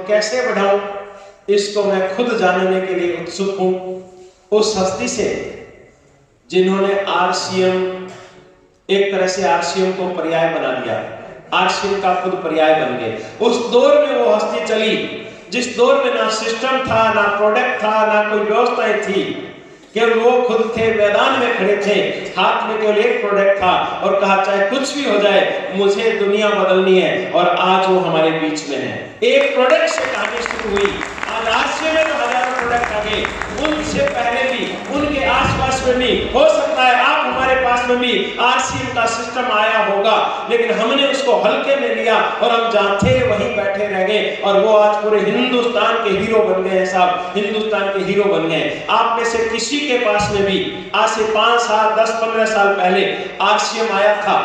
कैसे बढ़ाऊं, इसको मैं खुद जानने के लिए उत्सुक हूं। उस हस्ती से जिन्होंने आरसीएम, एक तरह से आरसीएम को पर्याय बना दिया, आरसीएम का खुद पर्याय बन गए। उस दौर में वो हस्ती चली जिस दौर में ना सिस्टम था, ना प्रोडक्ट था, ना कोई व्यवस्थाएं थी, केवल वो खुद थे, मैदान में खड़े थे, हाथ में केवल एक प्रोडक्ट था और कहा चाहे कुछ भी हो जाए मुझे दुनिया बदलनी है। और आज वो हमारे बीच में है। एक प्रोडक्ट से कहानी शुरू हुई, आज आरसीएम में तो हजारों प्रोडक्ट आ गए, उनसे पहले भी उनके आसपास में भी हो सकता है आप हमारे पास में भी आरसीएम का सिस्टम आया होगा, लेकिन हमने उसको हल्के में लिया और हम जहां थे वहीं बैठे रह गए और वो आज पूरे हिंदुस्तान के हीरो बन गए हैं साहब, हिंदुस्तान के हीरो बन गए। आप में से किसी के पास में भी आज से 5 साल 10-15 साल पहले आरसीएम आया था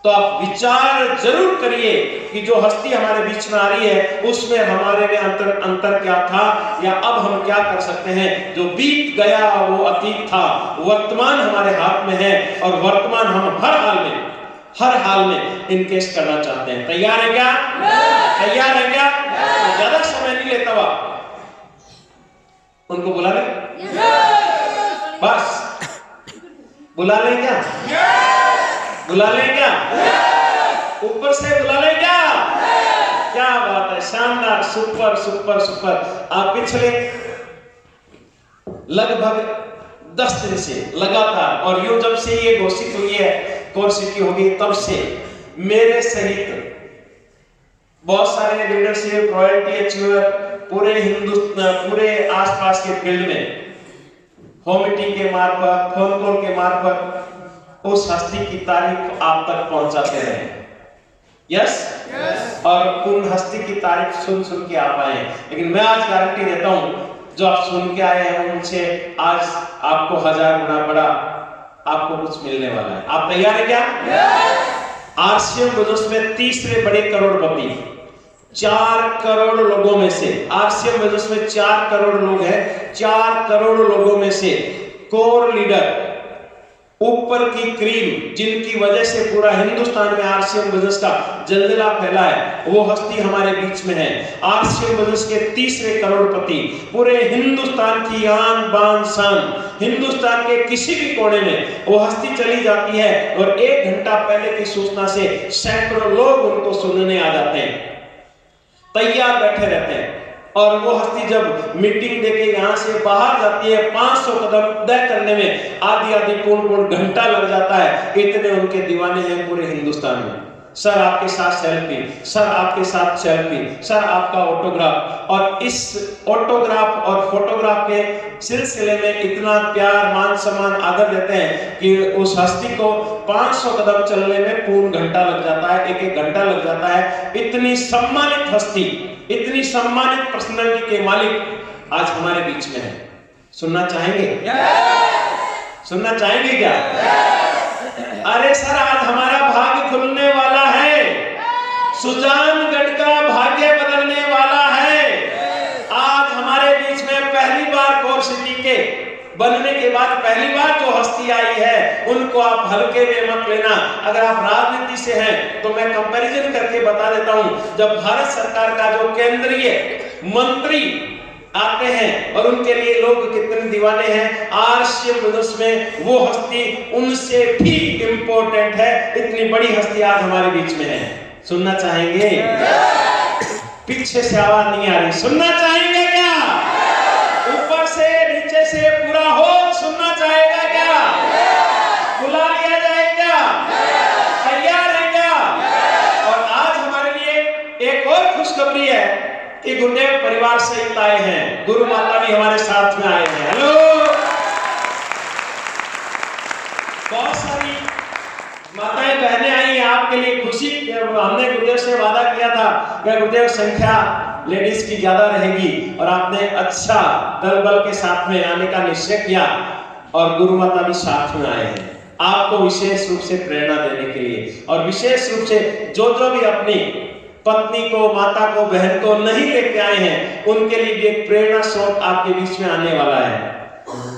तो आप विचार जरूर करिए कि जो हस्ती हमारे बीच में आ रही है उसमें हमारे में अंतर क्या था, या अब हम क्या कर सकते हैं। जो बीत गया वो अतीत था, वर्तमान हमारे हाथ में है और वर्तमान हम हर हाल में इनकेस करना चाहते हैं। तैयार है क्या? तैयार है क्या? तो ज्यादा समय नहीं लेता हुआ उनको बुला ले, बस बुला ले क्या? बुला ले क्या? ऊपर से बुला ले क्या? क्या बात है, शानदार, सुपर सुपर सुपर। आप पिछले लगभग 10 दिन से लगातार, और यूं जब से ये घोषित हुई है कोर सिटी होगी तब से मेरे सहित बहुत सारे लीडरशिप, रॉयल्टी अचीवर पूरे हिंदुस्तान, पूरे आसपास के फील्ड में होम मीटिंग के मार्फत, फोन कॉल के मार्फत उस हस्ती की तारीफ आप तक पहुंचाते रहे। यस? और उन हस्ती की तारीफ सुन के आप आए। लेकिन मैं आज गारंटी देता हूं जो आप सुन के आए हैं उनसे आज आपको 1000 गुना बड़ा आपको कुछ मिलने वाला है। आप तैयार है क्या? आरसीएम बिजनेस में तीसरे बड़े करोड़पति, 4 करोड़ लोगों में से, आरसीएम बिजनेस में 4 करोड़ लोग हैं, 4 करोड़ लोगों में से कोर लीडर, ऊपर की क्रीम, जिनकी वजह से पूरा हिंदुस्तान में आरसीएम बिजनेस का जलजला फैला है, वो हस्ती हमारे बीच में है। आरसीएम बिजनेस के तीसरे करोड़पति, पूरे हिंदुस्तान की आन बान शान, हिंदुस्तान के किसी भी कोने में वो हस्ती चली जाती है और 1 घंटा पहले की सूचना से सैकड़ों लोग उनको सुनने आ जाते हैं, तैयार बैठे रहते हैं। और वो हस्ती जब मीटिंग देके यहाँ से बाहर जाती है 500 कदम तय करने में आधी पौन घंटा लग जाता है। इतने उनके दीवाने हैं पूरे हिंदुस्तान में। सर आपके साथ सेल्फी, सर आपके साथ सेल्फी, सर आपका ऑटोग्राफ। और इस ऑटोग्राफ और फोटोग्राफ के सिलसिले में इतना प्यार, मान सम्मान, आदर देते हैं कि उस हस्ती को 500 कदम चलने में पूर्ण घंटा लग जाता है, 1-1 घंटा लग जाता है। इतनी सम्मानित हस्ती, इतनी सम्मानित पर्सनालिटी के मालिक आज हमारे बीच में है। सुनना चाहेंगे? सुनना चाहेंगे क्या? अरे सर आज हमारा भाग्य खुलने वाला है, सुजानगढ़ का भाग्य बदलने वाला है। आज हमारे बीच में पहली बार कोर सिटी के बनने के बाद पहली बार जो हस्ती आई है उनको आप हल्के में मत लेना। अगर आप राजनीति से हैं तो मैं कंपैरिजन करके बता देता हूं, जब भारत सरकार का जो केंद्रीय मंत्री आते हैं और उनके लिए लोग कितने दीवाने हैं, आरसीएम बिजनेस में वो हस्ती उनसे भी इंपॉर्टेंट है। इतनी बड़ी हस्ती आज हमारे बीच में है। सुनना चाहेंगे? पीछे से आवाज नहीं आ रही। सुनना चाहेंगे क्या? ऊपर से नीचे से पूरा हो सुनना चाहेगा क्या? बुला लिया जाए क्या? तैयार है क्या? और आज हमारे लिए एक और खुशखबरी है कि गुरुदेव परिवार सहित आए हैं, गुरु माता भी हमारे साथ में आए हैं। हेलो, बहुत सारी माताएं बहनें आई हैं आपके लिए खुशी। हमने गुरुदेव से वादा किया था कि गुरुदेव संख्या लेडीज की ज्यादा रहेगी और आपने अच्छा दल बल के साथ में आने का निश्चय किया और गुरु माता भी साथ में आए हैं आपको विशेष रूप से प्रेरणा देने के लिए। और विशेष रूप से जो भी अपनी पत्नी को, माता को, बहन को नहीं लेके आए हैं उनके लिए भी एक प्रेरणा स्रोत आपके बीच में आने वाला है।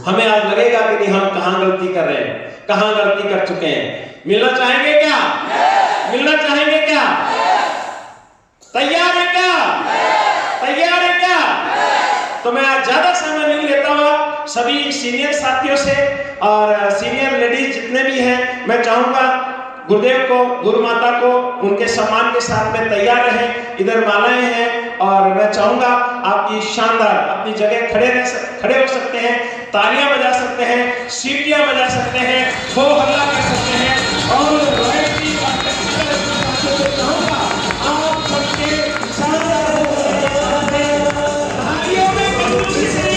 हमें आज लगेगा कि नहीं हम कहां गलती कर रहे हैं, कहां गलती कर चुके हैं। मिलना चाहेंगे क्या? मिलना चाहेंगे क्या? तैयार है क्या? तो मैं ज्यादा समय नहीं लेता हुआ सभी सीनियर साथियों से और सीनियर लेडीज जितने भी हैं, मैं चाहूंगा गुरुदेव को, गुरु माता को उनके सम्मान के साथ में तैयार रहें। इधर मालाएं हैं और मैं चाहूंगा आपकी शानदार अपनी जगह खड़े हो सकते हैं, तालियां बजा सकते हैं, सीटियां बजा सकते हैं, हो हल्ला कर सकते हैं और रॉयल्टी चाहूंगा आप सबके शानदार तालियों में खुशी से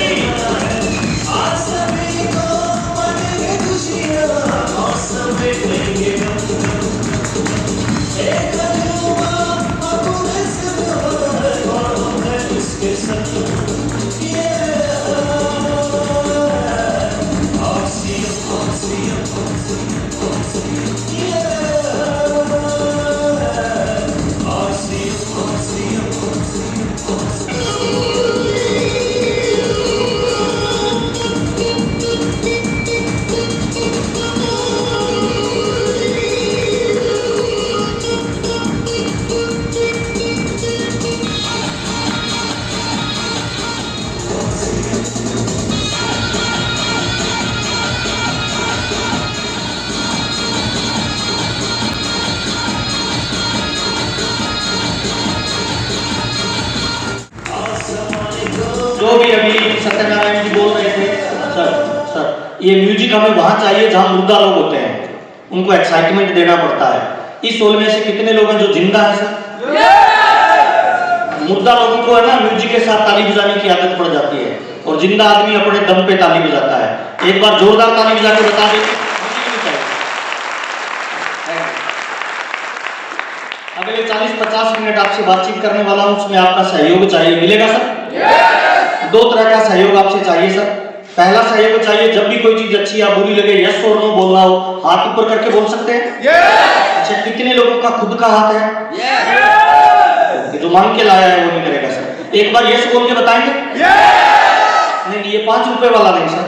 जो भी अभी सत्यनारायण जी बोल रहे थे, सर ये म्यूजिक हमें वहां चाहिए जहां मुर्दा लोग होते हैं, उनको एक्साइटमेंट देना पड़ता है। इस होल में से कितने लोग हैं जो जिंदा है सर? मुर्दा लोगों को है ना म्यूजिक के साथ ताली बजाने की आदत पड़ जाती है और जिंदा आदमी अपने दम पे ताली बजाता है। एक बार जोरदार ताली बजा के बता दें। अगले 40-50 मिनट आपसे बातचीत करने वाला हूं, उसमें आपका सहयोग चाहिए, मिलेगा सर? दो तरह का सहयोग आपसे चाहिए सर। पहला सहयोग चाहिए, जब भी कोई चीज अच्छी या बुरी लगे यस और नो बोलना हो, हाथ ऊपर करके बोल सकते हैं। अच्छा, कितने लोगों का खुद का हाथ है? जो मांग के लाया है वो नहीं करेगा सर। एक बार यस बोल के बताएंगे? नहीं, ये 5 रुपए वाला नहीं सर।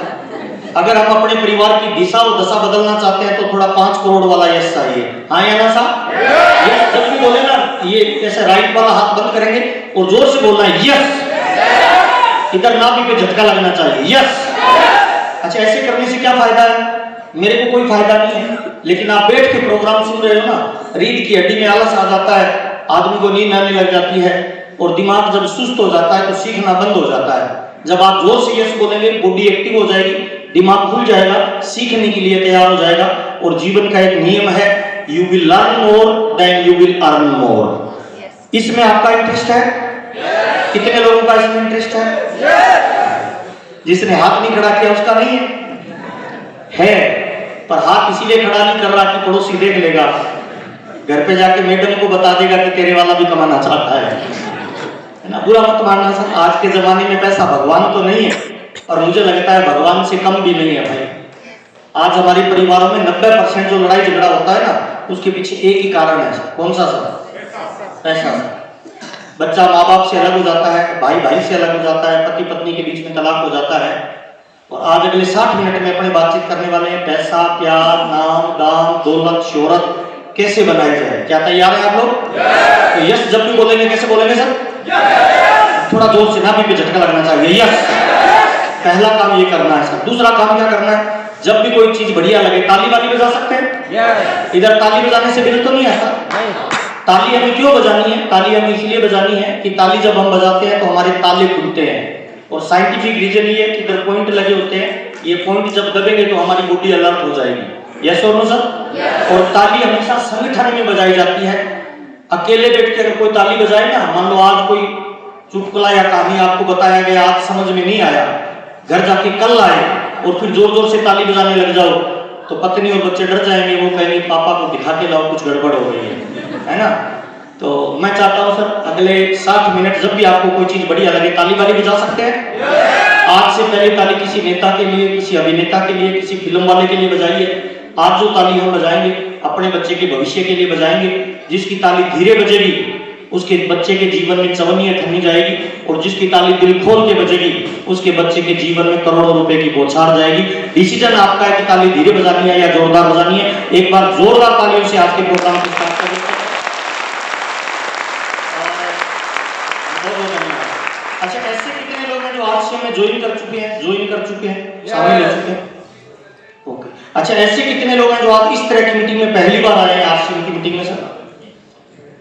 अगर हम अपने परिवार की दिशा और दशा बदलना चाहते हैं तो थोड़ा 5 करोड़ वाला यस चाहिए। हाँ या ना साहब? यस जब भी बोले ना, ये ऐसे राइट वाला हाथ बंद करेंगे और जोर से बोलना है यस। इधर नाभि पे झटका लगना चाहिए, यस। अच्छा, ऐसे करने से क्या फायदा है? मेरे को कोई फायदा नहीं है, लेकिन आप बैठ के प्रोग्राम सुन रहे हो ना, रीढ़ की हड्डी में आलस आ जाता है, आदमी को नींद आने लग जाती है और दिमाग जब सुस्त हो जाता है तो सीखना बंद हो जाता है। जब आप जोर से यस बोलेंगे, बॉडी एक्टिव हो जाएगी, दिमाग खुल जाएगा, सीखने के लिए तैयार हो जाएगा। और जीवन का एक नियम है, you will learn more than you will earn more. इसमें आपका इंटरेस्ट है? कितने लोगों का इसमें इंटरेस्ट है? जिसने हाथ नहीं खड़ा किया उसका नहीं है, पर हाथ इसीलिए खड़ा नहीं कर रहा कि पड़ोसी देख लेगा, घर पे जाके मैडम को बता देगा कि तेरे वाला भी कमाना चाहता है ना। बुरा मत मानना सर, आज के जमाने में पैसा भगवान तो नहीं है और मुझे लगता है भगवान से कम भी नहीं है भाई। आज हमारे परिवारों में 90% जो लड़ाई झगड़ा होता है ना, उसके पीछे एक ही कारण है। कौन सा सर? पैसा। बच्चा माँ बाप से अलग हो जाता है, भाई भाई से अलग हो जाता है, पति पत्नी के बीच में तलाक हो जाता है। और आज अगले 60 मिनट में अपने बातचीत करने वाले हैं, पैसा, प्यार, नाम, दाम, दौलत, शोहरत कैसे बनाई जाए। क्या तैयार है आप लोग? तो यस जब भी बोलेंगे कैसे बोलेंगे सर? थोड़ा जोर से, नाभि पे झटका लगना चाहिए, यस। पहला काम ये करना है सर। दूसरा काम क्या करना है? जब भी कोई चीज बढ़िया लगे ताली वाली बजा सकते हैं। इधर ताली बजाने से बिल तो नहीं आता। ताली हमें क्यों बजानी है? ताली हमें इसलिए बजानी है कि ताली जब हम बजाते हैं तो हमारे ताले खुलते हैं। और साइंटिफिक रीजन ये है कि इधर पॉइंट लगे होते हैं, ये पॉइंट जब दबेंगे तो हमारी बॉडी अलर्ट हो जाएगी। यस और नो सर? और ताली हमेशा संगठन में बजाई जाती है। अकेले बैठ के अगर कोई ताली बजाए ना, मान लो आज कोई चुटकुला या कहानी आपको बताया गया, आज समझ में नहीं आया, घर जाके कल आए और फिर जोर जोर से ताली बजाने लग जाओ तो पत्नी और बच्चे डर जाएंगे, वो कहेंगे पापा को दिखा के लाओ, कुछ गड़बड़ हो गई है ना। तो मैं चाहता हूं सर अगले 60 मिनट जब भी आपको कोई चीज बढ़िया लगे ताली वाली बजा सकते हैं। आज से पहले ताली किसी नेता के लिए, किसी अभिनेता के लिए, किसी फिल्म वाले के लिए बजाइए। आज जो ताली हम बजाएंगे अपने बच्चे के भविष्य के लिए बजाएंगे। जिसकी ताली धीरे बजेगी उसके बच्चे के जीवन में चवन्नियां थमी जाएगी, और जिसकी ताली दिल खोल के बजेगी उसके बच्चे के जीवन में करोड़ों रुपए की बौछार जाएगी। डिसीजन आपका है कि ताली धीरे बजानी है या जोरदार बजानी है। एक बार जोरदार तालियों से आज के प्रोग्राम को स्टार्ट करें। अच्छा, ऐसे कितने लोग हैं जो आरसीएम में ज्वाइन कर चुके हैं, शामिल हो चुके हैं? ओके। अच्छा, ऐसे कितने लोग हैं जो आप इस तरह की मीटिंग में पहली बार आए हैं आरसीएम की मीटिंग में सर?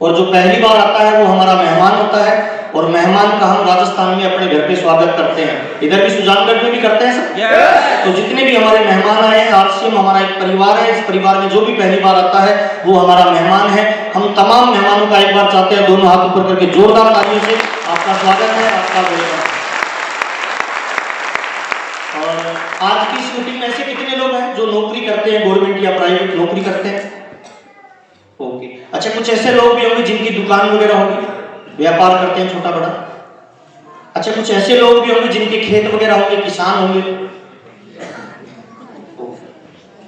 और जो पहली बार आता है वो हमारा मेहमान होता है, और मेहमान का हम राजस्थान में अपने घर पे स्वागत करते हैं। इधर भी सुजानगढ़ में भी करते हैं सर। तो जितने भी हमारे मेहमान आए हैं, आरसीएम हमारा एक परिवार है, इस परिवार में जो भी पहली बार आता है वो हमारा मेहमान है। हम तमाम मेहमानों का एक बार चाहते हैं दोनों हाथ ऊपर करके जोरदार तालियों से आपका स्वागत है, आपका वेलकम। और आज की इस मीटिंग में ऐसे कितने लोग हैं जो नौकरी करते हैं, गवर्नमेंट या प्राइवेट नौकरी करते हैं? ओके। अच्छा, कुछ ऐसे लोग भी होंगे जिनकी दुकान वगैरह होगी, व्यापार करते हैं छोटा बड़ा। अच्छा, कुछ ऐसे लोग भी होंगे जिनके खेत वगैरह होंगे, किसान होंगे।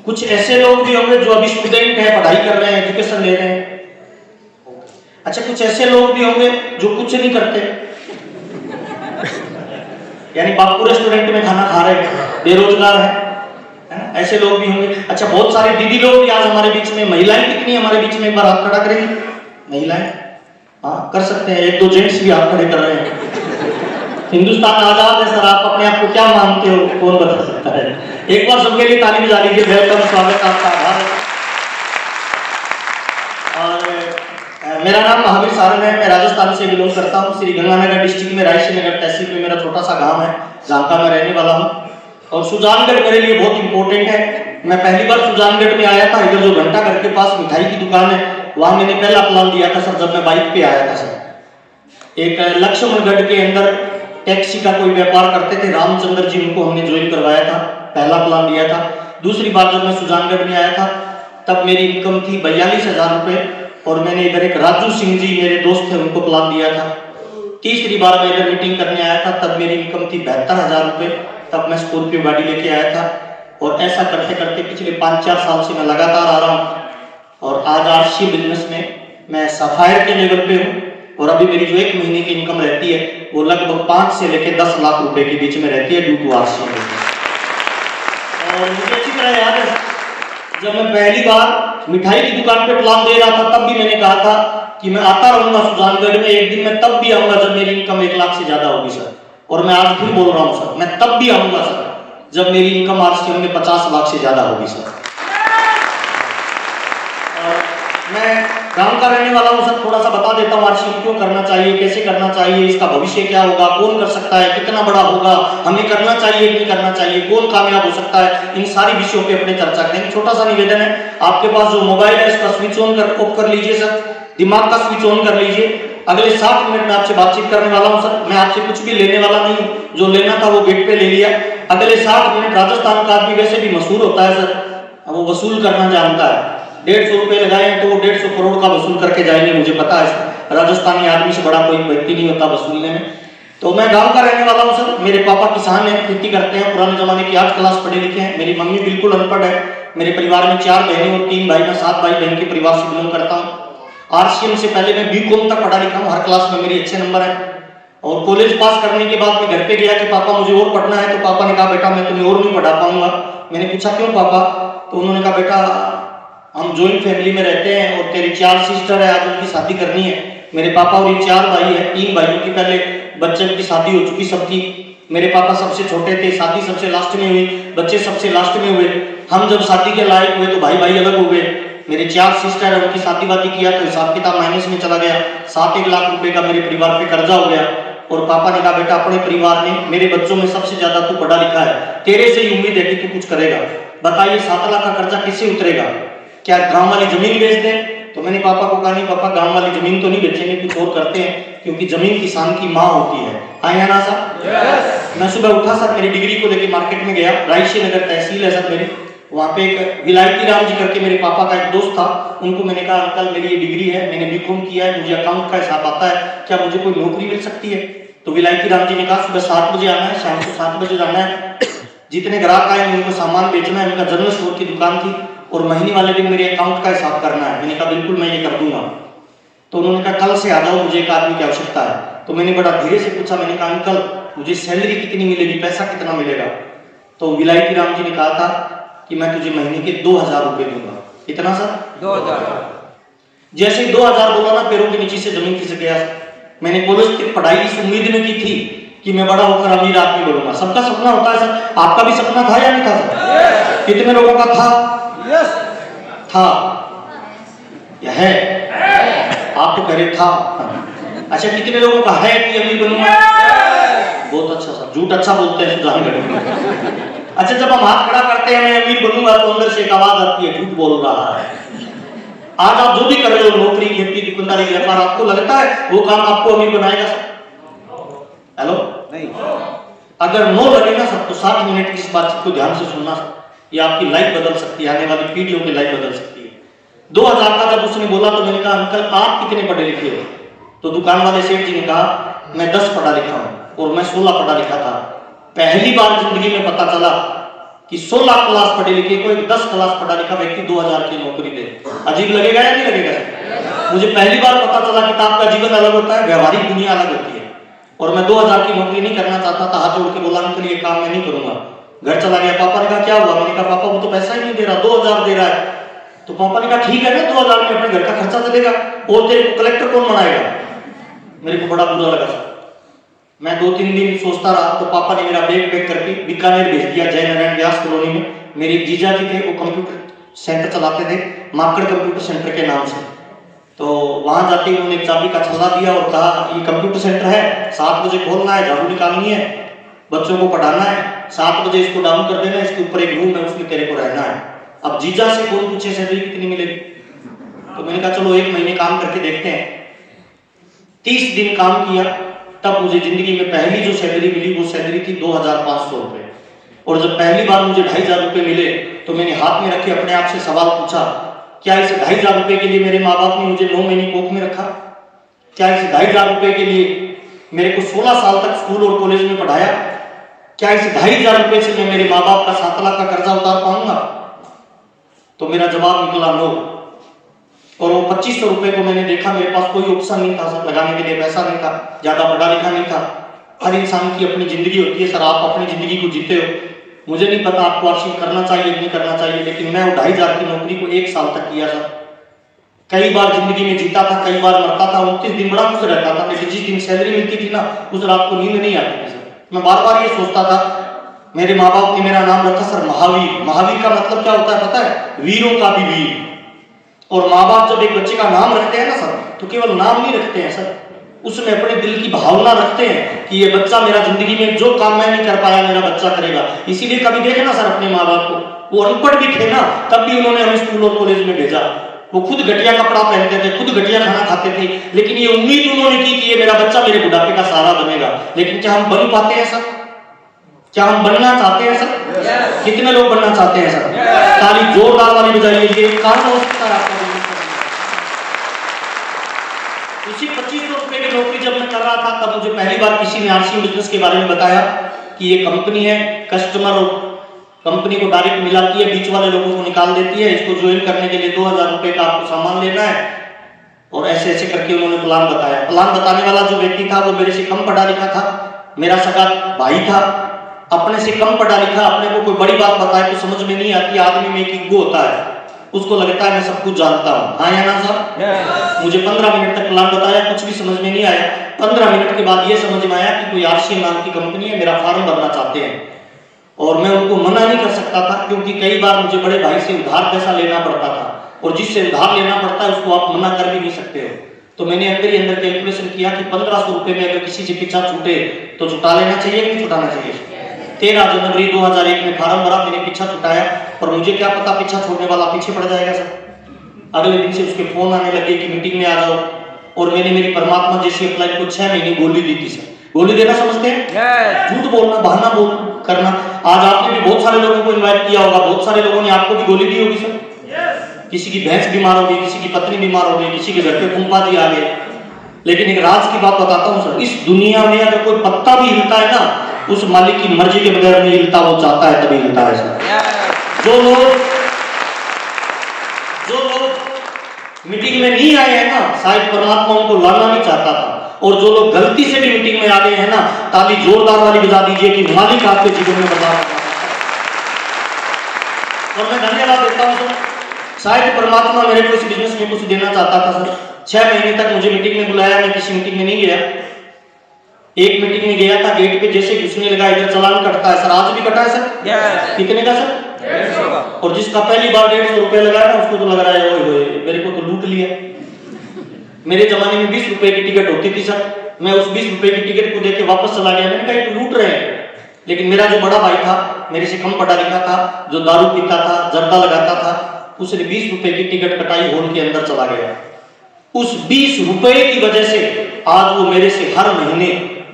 कुछ ऐसे लोग भी होंगे जो अभी स्टूडेंट हैं, पढ़ाई कर रहे हैं, एजुकेशन ले रहे हैं। अच्छा, कुछ ऐसे लोग भी होंगे जो कुछ नहीं करते, यानी बापू रेस्टोरेंट में खाना खा रहे हैं, बेरोजगार है ना? ऐसे लोग भी होंगे। अच्छा, बहुत सारे दीदी लोग भी आज हमारे बीच में। महिलाएं कितनी हमारे बीच में, एक बार हाथ खड़ा करेंगे? महिलाएं, हाँ कर सकते हैं। एक दो जेंट्स भी हाथ खड़े कर रहे हैं। हिंदुस्तान आजाद है सर, आप अपने आप को क्या मानते हो, कौन बता सकता है? एक बार सबके लिए ताली बजा लीजिए। वेलकम, स्वागत आपका, आभार। और मेरा नाम महावीर सारंग है, मैं राजस्थान से बिलोंग करता हूँ। श्री गंगानगर डिस्ट्रिक्ट में रायसी नगर तहसील में मेरा छोटा सा गांव है, जहाँ का मैं रहने वाला हूँ। और सुजानगढ़ मेरे लिए बहुत इंपॉर्टेंट है। मैं पहली बार सुजानगढ़ में आया था, इधर जो घंटा घर के पास मिठाई की दुकान है, वहां मैंने पहला प्लान दिया था सर, जब मैं बाइक पे आया था सर। एक लक्ष्मणगढ़ के अंदर टैक्सी का कोई व्यापार करते थे, रामचंद्र जी, उनको हमने ज्वाइन करवाया था, पहला प्लान दिया था। दूसरी बार जब मैं सुजानगढ़ में आया था तब मेरी इनकम थी 42,000 रुपए, और मैंने इधर एक राजू सिंह जी मेरे दोस्त थे, उनको प्लान दिया था। तीसरी बार मैं इधर मीटिंग करने आया था, तब मेरी इनकम थी 72,000 रुपए, तब मैं स्कॉर्पियो गाड़ी लेके आया था। और ऐसा करते करते पिछले 5-4 साल से मैं लगातार आ रहा हूँ, और आज आरसीएम बिजनेस में मैं सफायर के लेवल पे हूँ। और अभी मेरी जो 1 महीने की इनकम रहती है वो लगभग 5 से लेकर 10 लाख रुपए के बीच में रहती है, ड्यू टू आरसीएम बिजनेस। और मुझे अच्छी तरह याद है, जब मैं पहली बार मिठाई की दुकान पे प्लान दे रहा था, तब भी मैंने कहा था कि मैं आता रहूंगा सुजानगढ़ में, एक दिन मैं तब भी आऊंगा जब मेरी इनकम 1 लाख से ज्यादा होगी सर। और मैं आज फिर बोल रहा हूँ सर, मैं तब भी आऊंगा सर जब मेरी इनकम आरसीएम में 50 लाख से ज्यादा होगी सर। मैं गांव का रहने वाला हूं सर, थोड़ा सा बता देता हूं आरसीएम क्यों करना चाहिए, कैसे करना चाहिए, इसका भविष्य क्या होगा, कौन कर सकता है, कितना बड़ा होगा, हमें करना चाहिए नहीं करना चाहिए, कौन कामयाब हो सकता है, इन सारी विषयों पे अपने चर्चा करेंगे। छोटा सा निवेदन है, आपके पास जो मोबाइल है इसका स्विच ऑन ऑफ कर लीजिए सर, दिमाग का स्विच ऑन कर लीजिए। अगले 60 मिनट में आपसे बातचीत करने वाला हूं सर। मैं आपसे कुछ भी लेने वाला नहीं हूं, जो लेना था वो गेट पे ले लिया। अगले 60 मिनट राजस्थान का आदमी वैसे भी मशहूर होता है सर, वो वसूल करना जानता है। 150 रुपए लगाए तो वो 150 करोड़ का वसूल करके जाएंगे, मुझे पता है। राजस्थानी आदमी से बड़ा कोई व्यक्ति नहीं होता वसूलने में। तो मैं गांव का रहने वाला हूं सर। मेरे पापा किसान हैं, खेती करते हैं, पुराने जमाने की 8 क्लास पढ़े लिखे हैं। मेरी मम्मी बिल्कुल अनपढ़ है। मेरे परिवार में 4 बहनें और 3 भाई, मैं 7 भाई बहन के परिवार से बिलोंग करता हूँ। आरसीएम से पहले मैं बीकॉम तक पढ़ा लिखा हूँ, हर क्लास में मेरी अच्छे नंबर है। और कॉलेज पास करने के बाद मैं घर पे गया कि पापा मुझे और पढ़ना है, तो पापा ने कहा बेटा मैं तुम्हें और नहीं पढ़ा पाऊंगा। मैंने पूछा क्यों पापा, तो उन्होंने कहा बेटा हम जॉइंट फैमिली में रहते हैं और तेरी 4 सिस्टर है, आज उनकी शादी करनी है। मेरे पापा और ये 4 भाई है, 3 भाइयों की पहले बच्चे की शादी हो चुकी सबकी। मेरे पापा सबसे छोटे थे, शादी सबसे लास्ट में हुई, बच्चे सबसे लास्ट में हुए। हम जब शादी के लायक हुए तो भाई भाई अलग हो गए। मेरे 4 सिस्टर है, उनकी शादी वादी किया तो हिसाब किताब माइनस में चला गया। 7-1 लाख रुपए का मेरे परिवार पे कर्जा हो गया। और पापा ने कहा बेटा अपने परिवार में मेरे बच्चों में सबसे ज्यादा तू पढ़ा लिखा है, तेरे से ही उम्मीद है कि तू कुछ करेगा। बताइए 7 लाख का कर्जा कैसे उतरेगा, क्या गांव वाली जमीन बेच दें? तो मैंने पापा को कहा नहीं पापा गांव वाली जमीन तो नहीं बेचेंगे, कुछ और करते हैं, क्योंकि जमीन किसान की माँ होती है। आया ना सर? मैं सुबह उठा सर, मेरी डिग्री को लेकर मार्केट में गया, रायसी नगर तहसील है सर मेरी, वहाँ पे एक विलायती राम जी करके मेरे पापा का एक दोस्त था। उनको मैंने कहा अंकल मेरी ये डिग्री है, मैंने बीकॉम किया है, मुझे अकाउंट का हिसाब आता है, क्या मुझे कोई नौकरी मिल सकती है? तो विलायती राम जी ने कहा सुबह 7 बजे आना है, शाम को 7 बजे जाना है, जितने ग्राहक आए उनको सामान बेचना है। उनका जनरल स्टोर की दुकान थी और महीने वाले दिन मेरे अकाउंट का हिसाब करना है। मैंने कहा बिल्कुल मैं ये कर दूंगा। तो उन्होंने कहा कल से आ जाओ, मुझे एक आदमी की आवश्यकता है। तो मैंने बड़ा धीरे से पूछा, मैंने कहा अंकल मुझे सैलरी कितनी मिलेगी, पैसा कितना मिलेगा? तो विलायती राम जी ने कहा था कि मैं तुझे महीने के 2000 रुपए दूंगा। कितना सर? 2000। जैसे ही 2000 बोला ना, पैरों के नीचे से जमीन खिसक गया। मैंने कॉलेज की पढ़ाई इस उम्मीद में की थी कि मैं बड़ा होकर अमीर आदमी बनूंगा। सबका सपना होता है सर, आपका भी सपना था या नहीं था सर? कितने लोगों का था? था या है? आप तो कह रहे था। अच्छा, कितने लोगों का है कि अमीर बनूंगा? बहुत अच्छा सर, झूठ अच्छा बोलते हैं सुजान गढ़। अच्छा, जब हम हाथ खड़ा करते हैं मैं अमीर बनूंगा तो अंदर से एक आवाज आती है झूठ बोल रहा है। आज आप जो भी कर रहे हो, नौकरी, खेती, दुकानदारी, व्यापार, आपको लगता है वो काम आपको अमीर बनाएगा सर? हेलो, नहीं। अगर नो लगे ना सर तो 60 मिनट की इस बातचीत को ध्यान से सुनना सर, ये आपकी लाइफ बदल सकती है, आने वाली पीढ़ियों की लाइफ बदल सकती है। 2000 का जब उसने बोला तो मैंने कहा अंकल आप कितने पढ़े लिखे हो? तो दुकान वाले सेठ जी ने कहा मैं 10 पढ़ा लिखा हूं और मैं 16 पढ़ा लिखा था। पहली बार जिंदगी में पता चला कि 16 क्लास पढ़े लिखे को एक 10 क्लास पढ़ा लिखा व्यक्ति 2000 की नौकरी दे। अजीब लगेगा या नहीं लगेगा? मुझे पहली बार पता चला किताब का जीवन अलग होता है, व्यवहारिक दुनिया अलग होती है। और मैं 2000 की नौकरी नहीं करना चाहता था, हाथ जोड़ के बोला अंकल ये काम मैं नहीं करूंगा। घर चला गया, पापा ने कहा क्या हुआ? मैंने कहा पापा वो तो पैसा ही नहीं दे रहा, 2000 दे रहा है। तो पापा ने कहा ठीक है ना, 2000 में अपने घर का खर्चा चलेगा और तेरे को कलेक्टर कौन बनाएगा? मेरे को बड़ा बुरा लगा। मैं 2-3 दिन सोचता रहा तो पापा ने मेरा बैग पैक करके बीकानेर भेज दिया, जय नारायण व्यास कॉलोनी में। मेरे एक जीजा जी थे, वो कंप्यूटर सेंटर चलाते थे, माकड़ कंप्यूटर सेंटर के नाम से। तो वहां जाके उन्होंने एक चाबी का छल्ला दिया और कहा ये कंप्यूटर सेंटर है, 7 बजे खोलना है, झाड़ू निकालनी है, बच्चों को पढ़ाना है, 7 बजे इसको डाउन कर देना, इसके ऊपर एक रूम है उसमें तेरे को रहना है। अब जीजा से कौन पूछे सैलरी कितनी मिलेगी? तो मैंने कहा चलो 1 महीने काम करके देखते हैं। 30 दिन काम किया, तब मुझे जिंदगी में पहली जो सैलरी मिली वो सैलरी थी 2500 रुपए। और जब पहली बार मुझे 2500 रुपए मिले तो मैंने हाथ में रखे अपने आप से सवाल पूछा, क्या इस 2500 रुपए के लिए मेरे माँ बाप ने मुझे 9 महीने कोख में रखा? क्या इस 2500 रुपए के लिए मेरे को 16 साल तक स्कूल और कॉलेज में पढ़ाया? क्या इस 2500 रुपए से मैं मेरे माँ बाप का 7 लाख का कर्जा उतार पाऊंगा? तो मेरा जवाब निकला नो। और वो 2500 रुपए को मैंने देखा, मेरे पास कोई ऑप्शन नहीं था सर, लगाने के लिए पैसा नहीं था, ज्यादा पढ़ा लिखा नहीं था। हर इंसान की अपनी जिंदगी होती है सर, आप अपनी जिंदगी को जीते हो। मुझे नहीं पता आपको अचीव करना चाहिए नहीं करना चाहिए, लेकिन मैं वो 2500 की नौकरी को 1 साल तक किया सर। कई बार जिंदगी में जीता था, कई बार मरता था, 29 दिन बड़ा खुश रहता था, लेकिन जिस दिन सैलरी मिलती थी ना उस रात को नींद नहीं आती थी सर। मैं बार बार ये सोचता था, मेरे माँ बाप ने मेरा नाम रखा सर महावीर। महावीर का मतलब क्या होता है पता है? वीरों का भी वीर। और माँ बाप जब एक बच्चे का नाम रखते हैं ना सर, तो केवल नाम नहीं रखते हैं सर, उसमें अपने दिल की भावना रखते हैं कि ये बच्चा मेरा जिंदगी में जो काम मैं नहीं कर पाया मेरा बच्चा करेगा। इसीलिए कभी देखना सर अपने माँ बाप को, वो अनपढ़ भी थे ना तब भी उन्होंने हमें स्कूल और कॉलेज में भेजा। वो खुद घटिया कपड़ा पहनते थे, खुद घटिया खाना खाते थे, लेकिन ये उम्मीद उन्होंने की कि ये मेरा बच्चा मेरे बुढ़ापे का सहारा बनेगा। लेकिन क्या हम बन पाते हैं सर? क्या हम बनना चाहते हैं सर? कितने लोग बनना चाहते हैं सर? ताली जोरदार वाली बजाइए। ये कारण हो सकता है आपका। उसी 2500 रुपए की नौकरी जब मैं कर रहा था तब मुझे पहली बार किसी ने आरसीएम बिजनेस के बारे में बताया कि ये कंपनी है, कस्टमर और कंपनी को डायरेक्ट मिलाती है, बीच वाले लोगों को निकाल देती है। इसको ज्वाइन करने के लिए 2000 रुपए का आपको सामान लेना है। और ऐसे ऐसे करके उन्होंने प्लान बताया। प्लान बताने वाला जो व्यक्ति था वो मेरे से कम पढ़ा लिखा था, मेरा सगा भाई था, अपने से कम पढ़ा लिखा। अपने को कोई बड़ी बात बताए तो समझ में नहीं आती, आदमी में एक ईगो होता है, उसको लगता है मैं सब कुछ जानता हूँ। हाँ या ना साहब? मुझे 15 मिनट तक प्लान बताया, कुछ भी समझ में नहीं आया। 15 मिनट के बाद ये समझ में आया कि कोई आरसीएम नाम की कंपनी है, मेरा फॉर्म भरना चाहते हैं। और मैं उनको मना नहीं कर सकता था क्योंकि कई बार मुझे बड़े भाई से उधार पैसा लेना पड़ता था, और जिससे उधार लेना पड़ता है उसको आप मना कर भी नहीं सकते हो। तो मैंने अंदर ही अंदर कैलकुलेशन किया कि 1500 रुपए में अगर किसी से पीछा छूटे तो छुटा लेना चाहिए कि नहीं छुटाना चाहिए। 13 जनवरी 2001 में फार्म भरा, मैंने पीछा छुटाया, और मुझे क्या पता पीछा छोड़ने वाला पीछे पड़ जाएगा सर। अगले दिन से उसके फोन आने लगे कि मीटिंग में आ जाओ। और मैंने मेरी परमात्मा जैसी अप्लाई को 6 महीने गोली दी थी सर। गोली देना समझते हैं? झूठ बोलना, बहाना बोल करना। आज आपने भी बहुत सारे लोगों को इनवाइट किया होगा, बहुत सारे लोगों ने आपको भी गोली दी होगी सर। किसी की भैंस बीमार हो गई, किसी की पत्नी बीमार हो गई, किसी के घर पे फूफा जी आ गए। लेकिन एक राज की बात बताता हूँ सर, इस दुनिया में अगर कोई पत्ता भी हिलता है ना, उस मालिक की मर्जी के बगैर नहीं हिलता, वो चाहता है तभी हिलता है सर। जो लोग मीटिंग में नहीं आए हैं ना, शायद परमात्मा उनको लाना नहीं चाहता था। और जो लोग गलती से भी मीटिंग में आ गए हैं ना, ताली जोरदार वाली बजा दीजिए कि मालिक आपके जीवन में बदलाव। और मैं धन्यवाद देता हूँ सर, शायद परमात्मा मेरे को इस बिजनेस में कुछ देना चाहता था सर। 6 महीने तक मुझे मीटिंग में बुलाया, मैं किसी मीटिंग में नहीं गया। एक मीटिंग में गया था, गेट पे जैसे घुसने लगा इधर चालान कटता है सर, आज भी कटा है सर। कितने का सर? 150 का। और जिसका पहली बार 150 रुपए लगाया ना उसको तो लग रहा है ओए मेरे को तो लूट लिया। मेरे जमाने में 20 रुपए की टिकट होती थी सर, मैं उस 20 रुपए की टिकट को देख के वापस चला गया। मैंने कहा तो लूट रहे हैं। लेकिन मेरा जो बड़ा भाई था, मेरे से कम पढ़ा लिखा था, जो दारू पीता था, जर्दा लगाता था, उसने 20 रुपए की टिकट कटाई, हॉल के अंदर चला गया। उस 20 रुपए की वजह से आज वो मेरे से हर महीने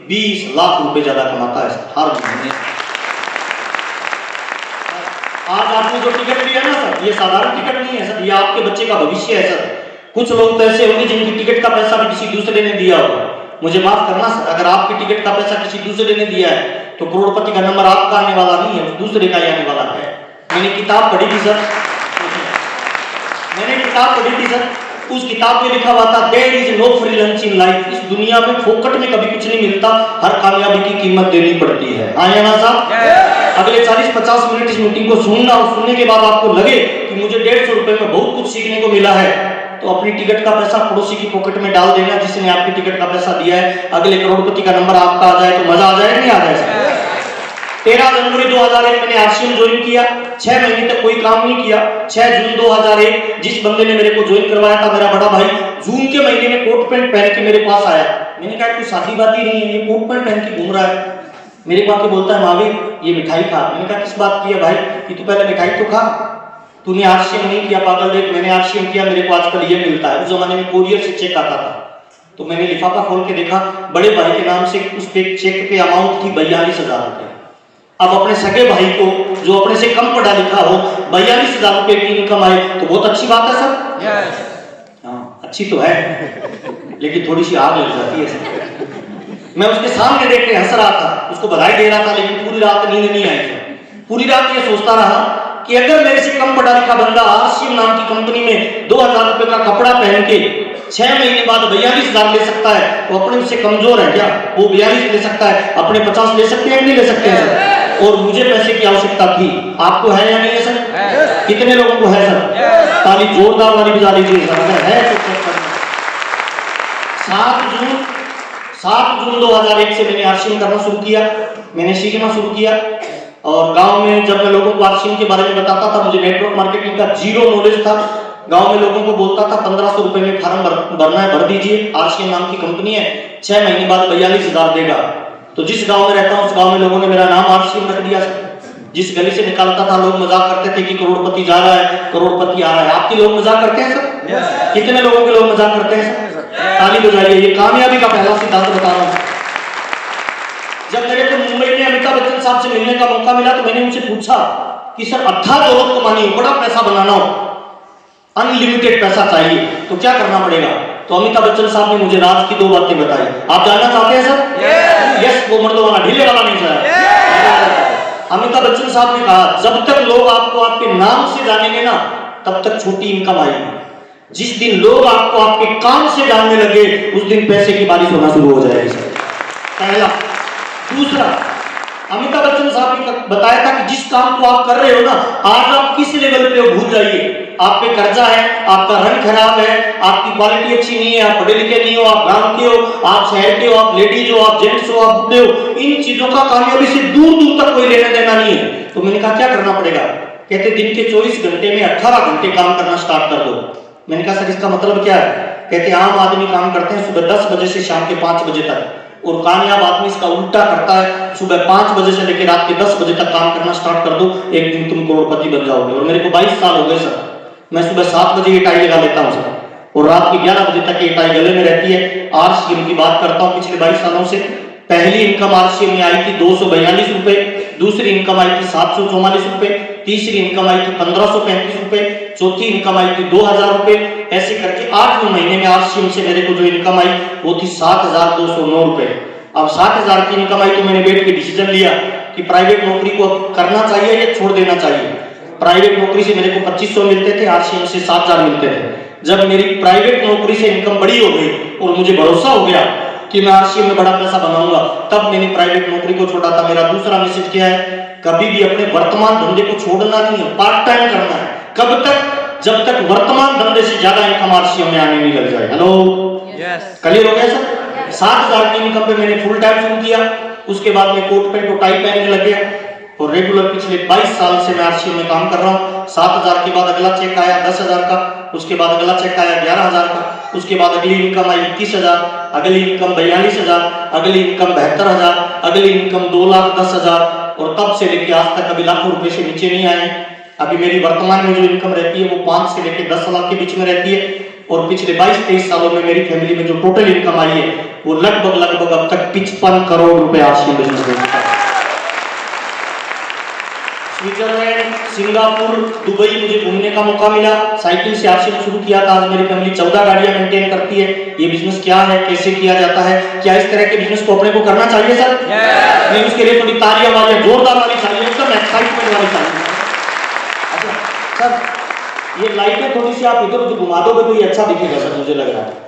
20 लाख रुपए ज्यादा कमाता है हर महीने। आज आपने जो टिकट लिया ना सर, ये साधारण टिकट नहीं है सर, ये आपके बच्चे का भविष्य है सर। कुछ लोग तो ऐसे होंगे जिनकी टिकट का पैसा भी किसी दूसरे ने दिया होगा। मुझे माफ करना सर, अगर आपकी टिकट का पैसा किसी दूसरे ने दिया है तो करोड़पति का नंबर आपका आने वाला नहीं है, दूसरे का ही आने वाला है। मैंने किताब पढ़ी थी सर, उस किताब में लिखा हुआ था there is no free lunch in life. इस दुनिया में फोकट में कभी कुछ नहीं मिलता, हर कामयाबी की कीमत देनी पड़ती है। आया ना साहब? अगले 40-50 मिनट इस मीटिंग को सुनना और सुनने के बाद आपको लगे कि मुझे 150 रुपए में बहुत कुछ सीखने को मिला है, तो अपनी टिकट का पैसा पड़ोसी की पॉकेट में डाल देना जिसने आपकी टिकट का पैसा दिया है। अगले करोड़पति का नंबर आपका आ जाए तो मजा आ जाए नहीं आ जाए? 13 जनवरी 2001 मैंने आरसीएम ज्वाइन किया, 6 महीने तक कोई काम नहीं किया। 6 जून 2001 जिस बंदे ने मेरे को ज्वाइन करवाया था, मेरा बड़ा भाई, जून के महीने में कोट पैंट पहन के मेरे पास आया। मैंने कहा कोई शादी बात ही नहीं है, ये कोट पैंट पहन के घूम रहा है। मेरे को आके बोलता है महावीर ये मिठाई खा। मैंने कहा किस बात की है भाई? कि तू पहले मिठाई तो खा, तूने आरसीएम नहीं किया पागल। देख मैंने आरसीएम किया, मेरे को आजकल ये मिलता है। उस जमाने में कोरियर से चेक आता था, तो मैंने लिफाफा खोल के देखा, बड़े भाई के नाम से उस पे चेक पे अमाउंट थी 42,000 रुपए। अब अपने सगे भाई को जो अपने से कम पढ़ा लिखा हो 42,000 रुपए की इनकम आए तो बहुत अच्छी बात है सर। हाँ अच्छी तो है, लेकिन थोड़ी सी आग लग जाती है सर। मैं उसके सामने देख के हंस रहा था, उसको बधाई दे रहा था, लेकिन पूरी रात नींद नहीं आई। पूरी रात ये सोचता रहा कि अगर मेरे से कम पढ़ा लिखा बंदा आरसीएम नाम की कंपनी में 2,000 रुपए का कपड़ा पहन के 6 महीने बाद 42,000 ले सकता है, तो अपने से कमजोर है क्या? वो 42 ले सकता है, अपने 50 ले सकते हैं नहीं ले सकते हैं? और मुझे पैसे की आवश्यकता थी, आपको है या नहीं है सर? कितने लोगों को है सर? ताली जोरदार वाली बजा लीजिए सर, अगर है तो 7 जून 2001 से मैंने आरसीएम करना शुरू किया, मैंने सीखना शुरू किया। और गांव में जब मैं लोगों को आरसीएम के बारे में बताता था, मुझे नेटवर्क मार्केटिंग का जीरो नॉलेज था। गांव में लोगों को बोलता था 1500 रुपए में फॉर्म भरना है, भर दीजिए, आरसीएम नाम की कंपनी है, 6 महीने बाद 42,000 देगा। तो जिस गांव में रहता हूं उस गांव में लोगों ने मेरा नाम आरसीएम रख दिया। जिस गली से निकालता था लोग मजाक करते थे कि करोड़पति जा रहा है, करोड़पति आ रहा है। आपके लोग मजाक करते हैं सर? कितने लोगों के लोग मजाक करते हैं सर? ताली बजाइए। ये कामयाबी का पहला सिद्धांत बता रहा हूं। जब मेरे को मुंबई में अमिताभ बच्चन साहब से मिलने का मौका मिला तो मैंने उनसे पूछा कि सर अथा दौलत कमानी हो, बड़ा पैसा बनाना हो, अनलिमिटेड पैसा चाहिए, तो क्या करना पड़ेगा? तो अमिताभ बच्चन साहब ने मुझे राज की 2 बातें बताई। आप जानना चाहते हैं सर? यस, वो मर्द वाला ढीले वाला नहीं सर। अमिताभ बच्चन साहब ने कहा जब तक लोग आपको आपके नाम से जानेंगे ना तब तक छोटी इनकम आएगी, जिस दिन लोग आपको आपके काम से जानने लगे उस दिन पैसे की बारिश होना शुरू हो जाएगी सर। पहला। दूसरा, अमिताभ बच्चन साहब ने बताया था कि जिस काम को आप कर रहे हो ना, आज आप किस लेवल पे हो भूल जाइए। आप पे कर्जा है, आपका रंग खराब है, आपकी क्वालिटी अच्छी नहीं है, आप पढ़े लिखे नहीं हो, आप गांव के हो, आप शहर के हो, आप लेडीज हो, आप जेंट्स हो, आप बूढ़े हो, इन चीजों का कामयाबी से दूर दूर तक कोई लेना देना नहीं है। तो मैंने कहा क्या करना पड़ेगा? कहते दिन के 24 घंटे में 18 घंटे काम करना स्टार्ट कर दो। मैंने कहा सर इसका मतलब क्या है? कहते आम आदमी काम करते हैं सुबह 10 बजे से शाम के 5 बजे तक, और कामयाब आदमी इसका उल्टा करता है, सुबह 5 बजे से लेकर रात के 10 बजे तक काम करना स्टार्ट कर दो, एक दिन तुम करोड़पति बन जाओगे। और मेरे को 22 साल हो गए सर, मैं सुबह 7 बजे ये टाई लगा लेता हूँ सर, और रात के 11 बजे तक ये टाई गले में रहती है। आरसीएम की बात करता हूँ, पिछले 22 सालों से पहली इनकम आरसीएम में आई थी 242 रुपए, दूसरी इनकम आई थी 744 रुपए, तीसरी इनकम आई थी 1535 रुपए, चौथी इनकम आई थी 2000 रुपए। ऐसे करके 8वें महीने में आरसीएम से मेरे को जो इनकम आई वो थी 7,209 रुपए। अब 60,000 की इनकम आई तो मैंने बैठ के डिसीजन लिया कि प्राइवेट नौकरी को अब करना चाहिए या छोड़ देना चाहिए। प्राइवेट नौकरी से मेरे को 2500 मिलते थे, आरसीएम से 7,000 मिलते थे। जब मेरी प्राइवेट नौकरी से इनकम बड़ी हो गई और मुझे भरोसा हो गया कि मैं आरसीएम में बड़ा पैसा बनाऊंगा, तब मैंने प्राइवेट नौकरी को छोड़ा था। मेरा दूसरा मैसेज क्या है? कभी भी अपने वर्तमान धंधे को छोड़ना नहीं है, पार्ट टाइम करना है। कब तक? जब तक वर्तमान धंधे से ज्यादा इनकम आरसीएम में आने नहीं लग जाए। हेलो, क्लियर हो गया सर? 7,000 की इनकम पे मैंने फुल टाइम शुरू किया। उसके बाद में कोट पैंट और टाई पहनने लग गया और रेगुलर पिछले 22 साल से मैं आरसीएम में काम कर रहा हूँ। 7,000 के बाद अगला चेक आया 10,000 का, उसके बाद अगला चेक आया 11,000 का, उसके बाद अगली इनकम आई 21,000, अगली इनकम 42,000, अगली इनकम 72,000, अगली इनकम 2,10,000 और तब से लेके आज तक अभी लाखों रुपए से नीचे नहीं आए। अभी मेरी वर्तमान में जो इनकम रहती है वो 5 से लेके 10 लाख के बीच में रहती है और पिछले 22-23 सालों में मेरी फैमिली में जो टोटल इनकम आई है वो लगभग अब तक 55 करोड़ रुपए आरसीएम बिजनेस में। स्विट्जरलैंड, सिंगापुर, दुबई मुझे घूमने का मौका मिला। साइकिल से आरसीएम शुरू किया था। आज मेरी फैमिली 14 गाड़ियां मेंटेन करती है। ये बिजनेस क्या है, कैसे किया जाता है, क्या इस तरह के बिजनेस को अपने को करना चाहिए सर? नहीं, उसके लिए थोड़ी तालियां वाली जोरदार वाली चाहिए, एकदम एक्साइटमेंट वाली चाहिए। अच्छा सर, ये लाइटें थोड़ी सी आप इधर उधर घुमा दोगे तो ये अच्छा दिखेगा सर, मुझे लग रहा है।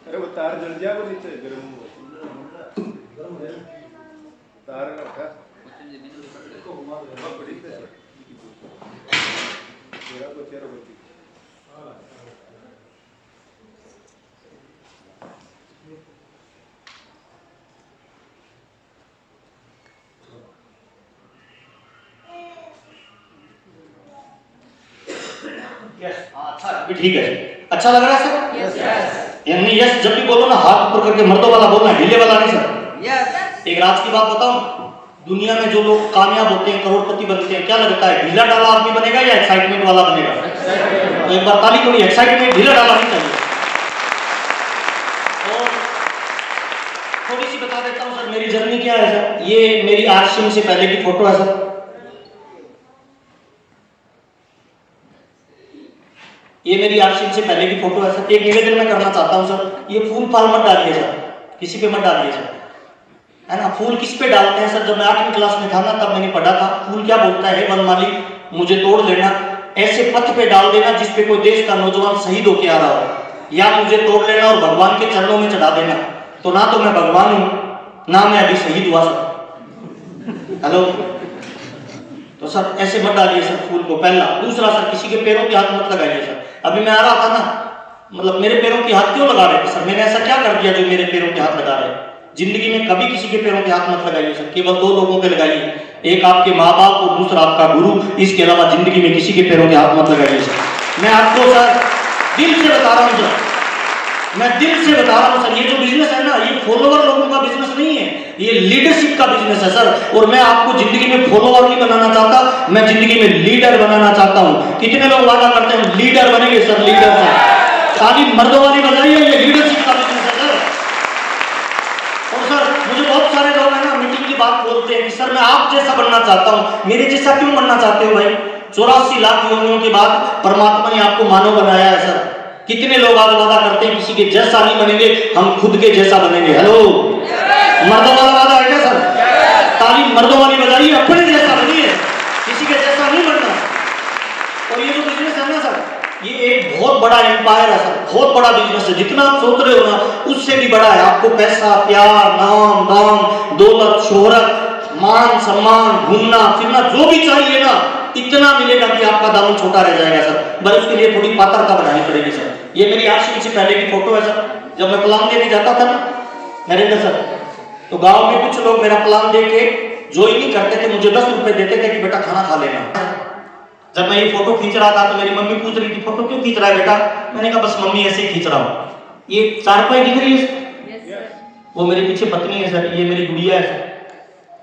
अरे वो तार जल गया, वो नीचे गरम है तार रखा मेरा तो चेहरा होती अच्छा ठीक है, अच्छा लग रहा है सर? यानी यस जब भी बोलो ना हाथ ऊपर करके मर्दों वाला बोलना, ढीले वाला नहीं सर। एक राज की बात बताऊं, दुनिया में जो लोग कामयाब होते हैं, करोड़पति बनते हैं, क्या लगता है ढीला डाला आदमी बनेगा या एक्साइटमेंट वाला बनेगा? तो एक बार ताली थोड़ी एक्साइटमेंट, ढीला डाला नहीं चाहिए। और थोड़ी सी बता देता हूं सर मेरी जर्नी क्या है सर। ये मेरी आरसीएम से पहले की फोटो है सर। ये मेरी आरसीएम से पहले की फोटो है सर। एक निवेदन मैं करना चाहता हूं सर, ये फूल फाल मत डालिए सर, किसी पे मत डालिए सर, है ना। फूल किस पे डालते हैं सर? जब मैं 8वीं क्लास में था ना तब मैंने पढ़ा था, फूल क्या बोलता है, वन माली मुझे तोड़ लेना, ऐसे पथ पे डाल देना जिस पे कोई देश का नौजवान शहीद होके आ रहा हो, या मुझे तोड़ लेना और भगवान के चरणों में चढ़ा देना। तो ना तो मैं भगवान हूं, ना मैं अभी शहीद हुआ सर। हेलो, तो सर ऐसे मत डालिए सर फूल को, पहला। दूसरा सर, किसी के पैरों के हाथ मत लगाइए सर। अभी मैं आ रहा था ना, मतलब मेरे पैरों के हाथ क्यों लगा रहे थे सर? मैंने ऐसा क्या कर दिया जो मेरे पैरों के हाथ लगा रहे? जिंदगी में कभी किसी के पैरों के हाथ मत लगाइए सर, केवल 2 लोगों पे लगाइए, एक आपके माँ बाप और दूसरा आपका गुरु। इसके अलावा जिंदगी में किसी के पैरों के हाथ मत लगाइए सर। मैं आपको सर दिल से बता रहा हूँ सर, मैं दिल से बता रहा हूँ सर, ये जो बिजनेस है ना, ये फॉलोवर लोगों का बिजनेस नहीं है, ये लीडरशिप का बिजनेस है सर। और मैं आपको जिंदगी में फॉलोवर नहीं बनाना चाहता, मैं जिंदगी में लीडर बनाना चाहता हूँ। कितने लोग वादा करते हैं लीडर बनेंगे सर? लीडर सर खाली मर्दों वाली बनाइए, ये लीडरशिप का बिजनेस है सर। और सर मुझे बहुत सारे लोग है ना मीटिंग की बात बोलते हैं कि सर मैं आप जैसा बनना चाहता हूँ। मेरे जैसा क्यों बनना चाहते हो भाई? 84 लाख योनियों के बाद परमात्मा ने आपको मानव बनाया है सर। कितने लोग आज वादा करते हैं किसी के जैसा नहीं बनेंगे, हम खुद के जैसा बनेंगे। हेलो, मर्दों वाला वादा है क्या सर? ताली मर्दों वाली बजाइए, अपने जैसा बनिए, किसी के जैसा नहीं बनना। और ये जो बिजनेस है ना सर, ये एक बहुत बड़ा एम्पायर है सर, बहुत बड़ा बिजनेस है। जितना आप सोच रहे हो ना उससे भी बड़ा है। आपको पैसा, प्यार, नाम, दाम, दौलत, शोहरत, मान सम्मान, घूमना फिरना जो भी चाहिए ना, इतना मिलेगा कि आपका दामन छोटा रह जाएगा सर। बस उसके लिए थोड़ी पात्रता बढ़ानी पड़ेगी सर। ये मेरी आरसीएम से पहले की फोटो है सर। जब मैं प्लान देने जाता था ना नरेंद्र सर, तो गांव में कुछ लोग मेरा प्लान देख के ज्वाइन नहीं करते थे, मुझे 10 रुपए देते थे कि बेटा खाना खा लेना। जब मैं ये फोटो खींच रहा था तो मेरी मम्मी पूछ रही थी फोटो क्यों खींच रहा है बेटा? मैंने कहा बस मम्मी ऐसे ही खींच रहा हूँ। ये 4 रुपए दिख रही है, वो मेरे पीछे पत्नी है सर, ये मेरी गुड़िया है सर।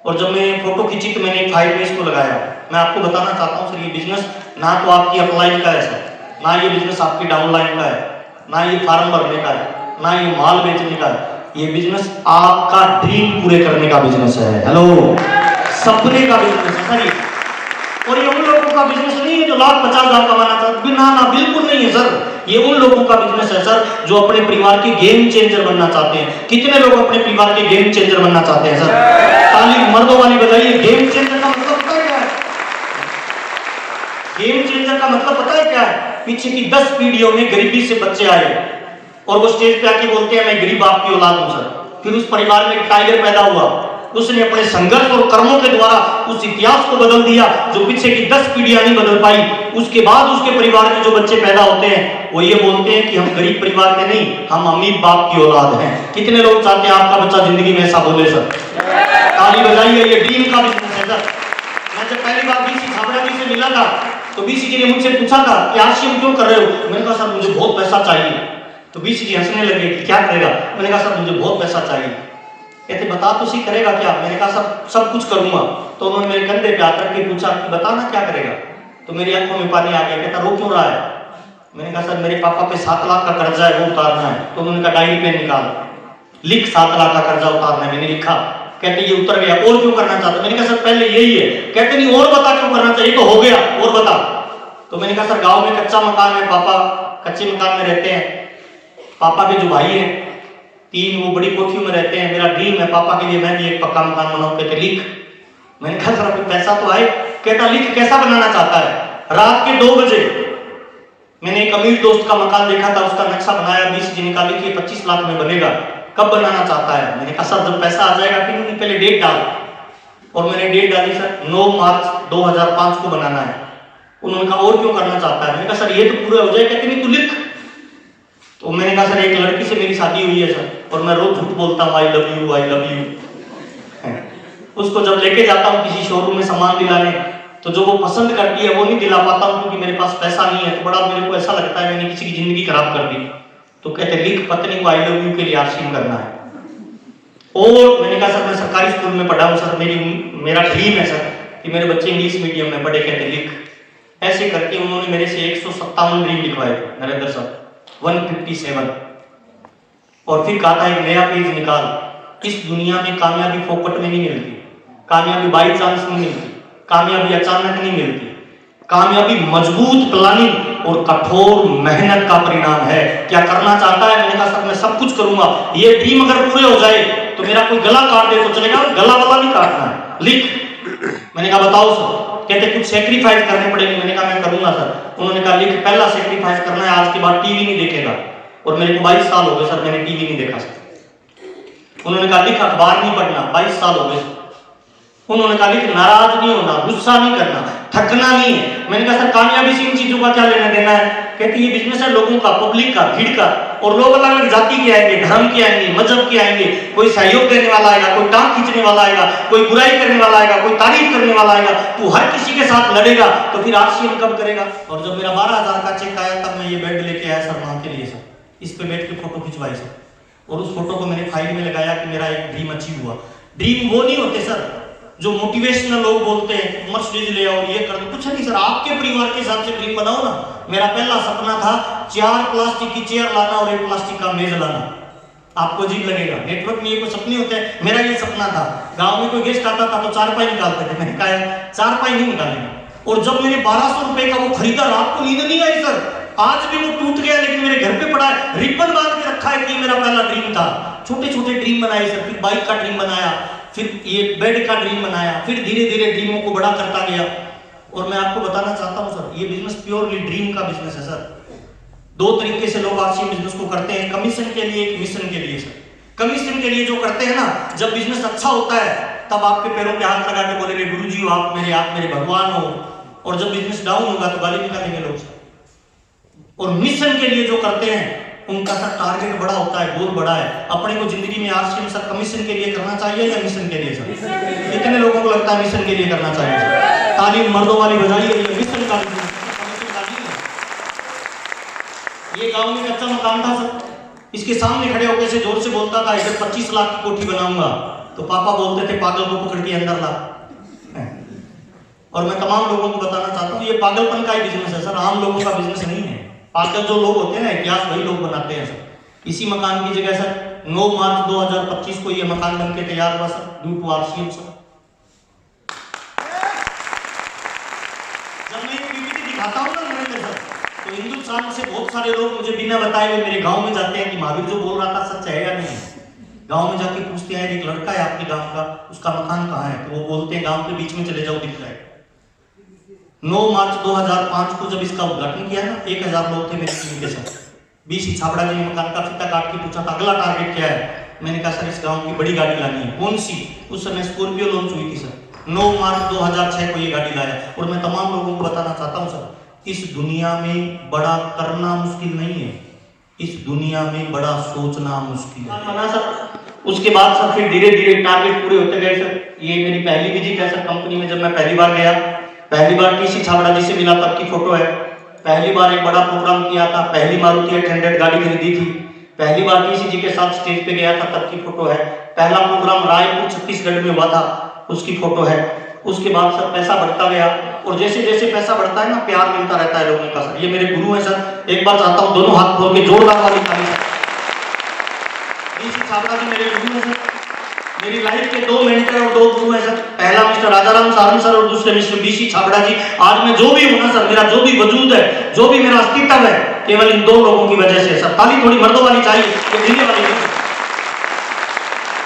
और जब मैं फोटो खींची तो मैंने 5 मिनट को लगाया। मैं आपको बताना चाहता हूँ सर, ये बिजनेस ना तो आपकी अपलाइन का है सर, ना ये बिजनेस आपकी डाउनलाइन का है, ना ये फार्म भरने का है, ना ये माल बेचने का है। ये बिजनेस आपका ड्रीम पूरे करने का बिजनेस है। हेलो, सपने का बिजनेस है सर। और ये उन लोगों का बिजनेस नहीं है जो लाख 50 लाख कमाना चाहते हैं, ना बिल्कुल नहीं है सर। ये उन लोगों का बिजनेस है सर जो अपने परिवार के गेम चेंजर बनना चाहते हैं। कितने लोग अपने परिवार के गेम चेंजर बनना चाहते हैं सर? ताली मर्दों वाली बजाइए। गेम चेंजर का मतलब क्या है? गेम चेंजर का मतलब पता है क्या है? पीछे की 10 पीढ़ियों में गरीबी से बच्चे आए और वो स्टेज पे आके बोलते हैं मैं गरीब बाप की औलाद हूं सर। फिर उस परिवार में एक टाइगर पैदा हुआ, उसने अपने संघर्ष और कर्मों के द्वारा उस इतिहास को बदल दिया जो पीछे की 10 पीढ़ियां नहीं बदल पाई। उसके बाद उसके परिवार में जो बच्चे पैदा होते हैं वो ये बोलते हैं कि हम गरीब परिवार के नहीं, हम अमीर बाप की औलाद हैं। कितने लोग चाहते हैं आपका बच्चा जिंदगी में ऐसा बोले सर? ताली बजाइए, ये ड्रीम का बिजनेस है सर। मैं जब पहली बार बीसी छाबड़ा जी से मिला था तो बीसी जी ने मुझसे पूछा था कि आरसीएम क्यों कर रहे हो? मैंने कहा सर मुझे बहुत पैसा चाहिए। तो बीसी जी हंसने लगे कि क्या करेगा? मैंने कहा सर मुझे बहुत पैसा चाहिए। कहते बता तो सी करेगा क्या? मैंने कहा सब कुछ करूंगा। तो उन्होंने मेरे कंधे पे आकर के पूछा कि बताना क्या करेगा? तो मेरी आंखों में पानी आ गया। कहता रो क्यों रहा है? मैंने कहा सर मेरे पापा पे 7 लाख का कर्जा है वो उतारना है। तो उन्होंने कहा डायरी पेन निकाल, लिख 7 लाख का कर्जा उतारना है। मैंने लिखा। कहते ये उतर गया, और क्यों करना चाहते? मैंने कहा सर पहले यही है। कहते नहीं और बता क्यों करना चाहिए? तो हो गया, और बता। तो मैंने कहा सर गांव में कच्चा मकान है, पापा कच्चे मकान में रहते हैं, पापा के जो भाई हैं 3 वो बड़ी कोठियों में रहते हैं। मेरा ड्रीम है पापा के लिए मैं भी एक पक्का मकान बनाऊं। कहते लिख। मैंने कहा सर अभी पैसा तो आए। कहता लिख कैसा बनाना चाहता है? रात के 2 बजे मैंने एक अमीर दोस्त का मकान देखा था, उसका नक्शा बनाया, 20 जी निकाली कि 25 लाख में बनेगा, कब बनाना चाहता है? मैंने कहा सर जब पैसा आ जाएगा। फिर उन्होंने पहले डेट डाल, और मैंने डेट डाली सर 9 मार्च 2005 को बनाना है। उन्होंने कहा और क्यों करना चाहता है? मैंने कहा सर ये तो पूरा हो जाए। कहते नहीं तू लिख। तो मैंने कहा सर एक लड़की से मेरी शादी हुई है सर, और मैं रोज झूठ बोलता हूँ I love you I love you. उसको जब लेके जाता हूँ किसी शोरूम में सामान दिलाने तो जो वो पसंद करती है वो नहीं दिला पाता हूँ क्योंकि मेरे पास पैसा नहीं है। तो बड़ा मेरे को ऐसा लगता है मैंने किसी की जिंदगी खराब कर दी। तो कहते लिख पत्नी को आई लव यू के लिए आरसीएम करना है। और मैंने कहा सर मैं सरकारी स्कूल में पढ़ा हूँ सर, मेरा ड्रीम है सर कि मेरे बच्चे इंग्लिश मीडियम में पढ़े। कहते लिख। ऐसे करके उन्होंने मेरे से 157 ड्रीम लिखवाए नरेंद्र साहब, 157। और फिर कहा था एक नया पेज निकाल। इस दुनिया में कामयाबी फोकट में नहीं मिलती, कामयाबी बाई चांस नहीं मिलती, कामयाबी अचानक नहीं मिलती। कामयाबी मजबूत प्लानिंग और कठोर मेहनत का परिणाम है। क्या करना चाहता है? मैंने कहा सर मैं सब कुछ करूंगा। ये ड्रीम अगर पूरे हो जाए तो मेरा कोई गला काट दे तो चलेगा, गला वाला नहीं काटना है, लिख। मैंने कहा बताओ सर। कहते कुछ सेक्रीफाइस करने पड़ेंगे। मैंने कहा मैं करूंगा सर। उन्होंने कहा लिख पहला सेक्रीफाइस करना है आज के बाद टीवी नहीं देखेगा। और मेरे को 22 साल हो गए सर मैंने टीवी नहीं देखा सर। उन्होंने कहा लिख अखबार नहीं पढ़ना, 22 साल हो गए। उन्होंने कहा लिख नाराज नहीं होना, गुस्सा नहीं करना, थकना नहीं है। मैंने कहा सर कामयाबी से इन चीजों का क्या लेना देना है? कहती ये बिजनेस है लोगों का, पब्लिक का, भीड़ का। और लोग अलग अलग जाति के आएंगे, धर्म के आएंगे, मजहब के आएंगे। कोई सहयोग देने वाला आएगा, कोई टांग खींचने वाला आएगा, कोई बुराई करने वाला आएगा, कोई तारीफ करने वाला आएगा। तू हर किसी के साथ लड़ेगा तो फिर आरसीएम कब करेगा? और जब मेरा 12,000 का चेक आया तब मैं ये बेड लेके आया सर वहां के लिए सर। इस पे बैठ के फोटो खिंचवाई सर, और उस फोटो को मैंने फाइल में लगाया कि मेरा एक ड्रीम अचीव हुआ। ड्रीम वो नहीं होते सर जो मोटिवेशनल लोग बोलते हैं मर्सिडीज ले आओ ये कर दो, कुछ नहीं सर। आपके परिवार के हिसाब से ड्रीम बनाओ ना। मेरा पहला सपना था 4 प्लास्टिक की चेयर लाना और 1 प्लास्टिक का मेज लाना। आपको अजीब लगेगा, नेटवर्क में ये कोई सपने होते हैं, मेरा ये सपना था। गांव में कोई गेस्ट आता था तो 4 पाई निकालते थे। मैंने कहा 4 पाई नहीं निकालेंगे। और जब मैंने 1200 रुपए का वो खरीदा रात को नींद नहीं आई सर। आज भी वो टूट गया लेकिन मेरे घर पे पड़ा है, रिबन बांध के रखा है कि मेरा पहला ड्रीम था। छोटे छोटे ड्रीम बनाए सर, फिर बाइक का ड्रीम बनाया, फिर ये बेड का ड्रीम बनाया, फिर धीरे धीरे ड्रीमों को बड़ा करता गया। और मैं आपको बताना चाहता हूं सर ये बिजनेस प्योरली ड्रीम का बिजनेस है सर। 2 तरीके से लोग आरसीएम बिजनेस को करते हैं, कमीशन के लिए, एक मिशन के लिए सर। कमीशन के लिए जो करते हैं ना, जब बिजनेस अच्छा होता है तब आपके पैरों पे हाथ लगा के बोलेंगे गुरुजी हो आप मेरे भगवान हो। और जब बिजनेस डाउन होगा तो गाली निकालेंगे लोग सर। और मिशन के लिए जो करते हैं उनका सर टारगेट बड़ा होता है, गोल बड़ा है। अपने को जिंदगी में आरसीएम सर कमीशन के लिए करना चाहिए या मिशन के लिए सर? कितने लोगों को लगता है मिशन के लिए करना चाहिए सर? तालीम मर्दों वाली बजाइए, ये मिशन का बिजनेस है। ये गांव में कच्चा मकान था सर, इसके सामने खड़े होकर से जोर से बोलता था इधर 25 लाख की कोठी बनाऊंगा। तो पापा बोलते थे पागल को पकड़ के अंदर ला। और मैं तमाम लोगों को बताना चाहता हूँ ये पागलपन का ही बिजनेस है सर, आम लोगों का बिजनेस नहीं है। पागल जो लोग होते हैं ना, इतिहास वही लोग बनाते हैं सर। इसी मकान की जगह सर 9 मार्च 2025 को ये मकान बनके तैयार हुआ sir, due to RCM sir. जब मैं पीपीटी दिखाता हूँ ना नरेंद्र सर, तो हिंदुस्तान से बहुत सारे लोग मुझे बिना बताए हुए मेरे गांव में जाते हैं कि महावीर जो बोल रहा था सच है या नहीं। गांव में जाके पूछते हैं एक लड़का है आपके गांव का, उसका मकान कहाँ है? तो वो बोलते हैं गांव के बीच में चले जाओ दिख जाएगा। 9 मार्च 2005 को जब इसका उद्घाटन किया ना, 1000 लोग थे मेरी टीम के साथ। बीसी छाबड़ा जी ने मकान का फीता काट के पूछा था अगला टारगेट क्या है। मैंने कहा सर इस गांव की बड़ी गाड़ी लानी है। कौन सी? उस समय स्कॉर्पियो लॉन्च हुई थी सर। 9 मार्च 2006 को ये गाड़ी लाया। और मैं तमाम लोगों को बताना चाहता हूँ सर, इस दुनिया में बड़ा करना मुश्किल नहीं है, इस दुनिया में बड़ा सोचना मुश्किल है सर। उसके बाद सर फिर धीरे धीरे टारगेट पूरे होते गए सर। ये मेरी पहली विजिट है सर कंपनी में। जब मैं पहली बार गया, पहली बार टीसी छाबड़ा जी से मिला, तब की फोटो है। पहली बार एक बड़ा प्रोग्राम किया था, पहली मारुति 800 गाड़ी खरीदी थी। पहली बार टीसी जी के साथ स्टेज पे गया था, तब की फोटो है। पहला प्रोग्राम रायपुर छत्तीसगढ़ में हुआ था, उसकी फोटो है। उसके बाद सर पैसा बढ़ता गया, और जैसे जैसे पैसा बढ़ता है ना, प्यार मिलता रहता है लोगों का सर। ये मेरे गुरु हैं सर। एक बार चाहता हूँ दोनों हाथ खोल के जोरदार वाली ताली सर। टीसी छाबड़ा जी मेरे गुरु हैं सर। मेरी लाइफ के 2 मेंटर और 2 गुरु हैं सर। पहला मिस्टर राजाराम सारंग सर और दूसरे मिस्टर बीसी छाबड़ा जी। आज मैं जो भी हूं ना सर, मेरा जो भी वजूद है, जो भी मेरा अस्तित्व है, केवल इन 2 लोगों की वजह से सर। ताली थोड़ी मर्दों वाली चाहिए, ये दिल्ली वाली नहीं।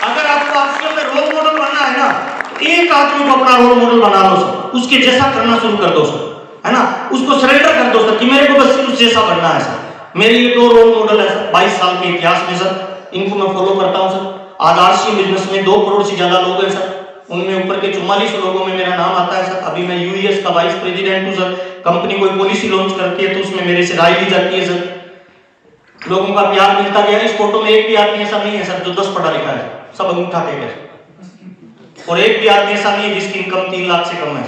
अगर आपको आरसीएम में रोल मॉडल बनना है ना, तो एक आदमी को अपना रोल मॉडल बना लो सर, उसके जैसा करना शुरू कर दो सर, है ना। उसको सरेंडर कर दो सर कि मेरे को बस सिर्फ उस जैसा बनना है सर। मेरे लिए 2 रोल मॉडल है सर 22 साल के इतिहास में सर। इनको मैं फॉलो करता हूं सर। आज आरसीएम बिजनेस में 2 करोड़ से ज्यादा लोग हैं सर। उनमें ऊपर के 44 लोगों में मेरा नाम आता है सर। अभी मैं यूएस का वाइस प्रेसिडेंट हूं सर। कंपनी कोई पॉलिसी लॉन्च करती है तो उसमें मेरे से राय ली जाती है सर। लोगों का प्यार मिलता गया। इस फोटो में एक भी आदमी ऐसा नहीं है सर जो 10 पढ़ा लिखा है, सब अंगूठा टेक है। और एक भी आदमी ऐसा नहीं है जिसकी इनकम 3 लाख से कम है।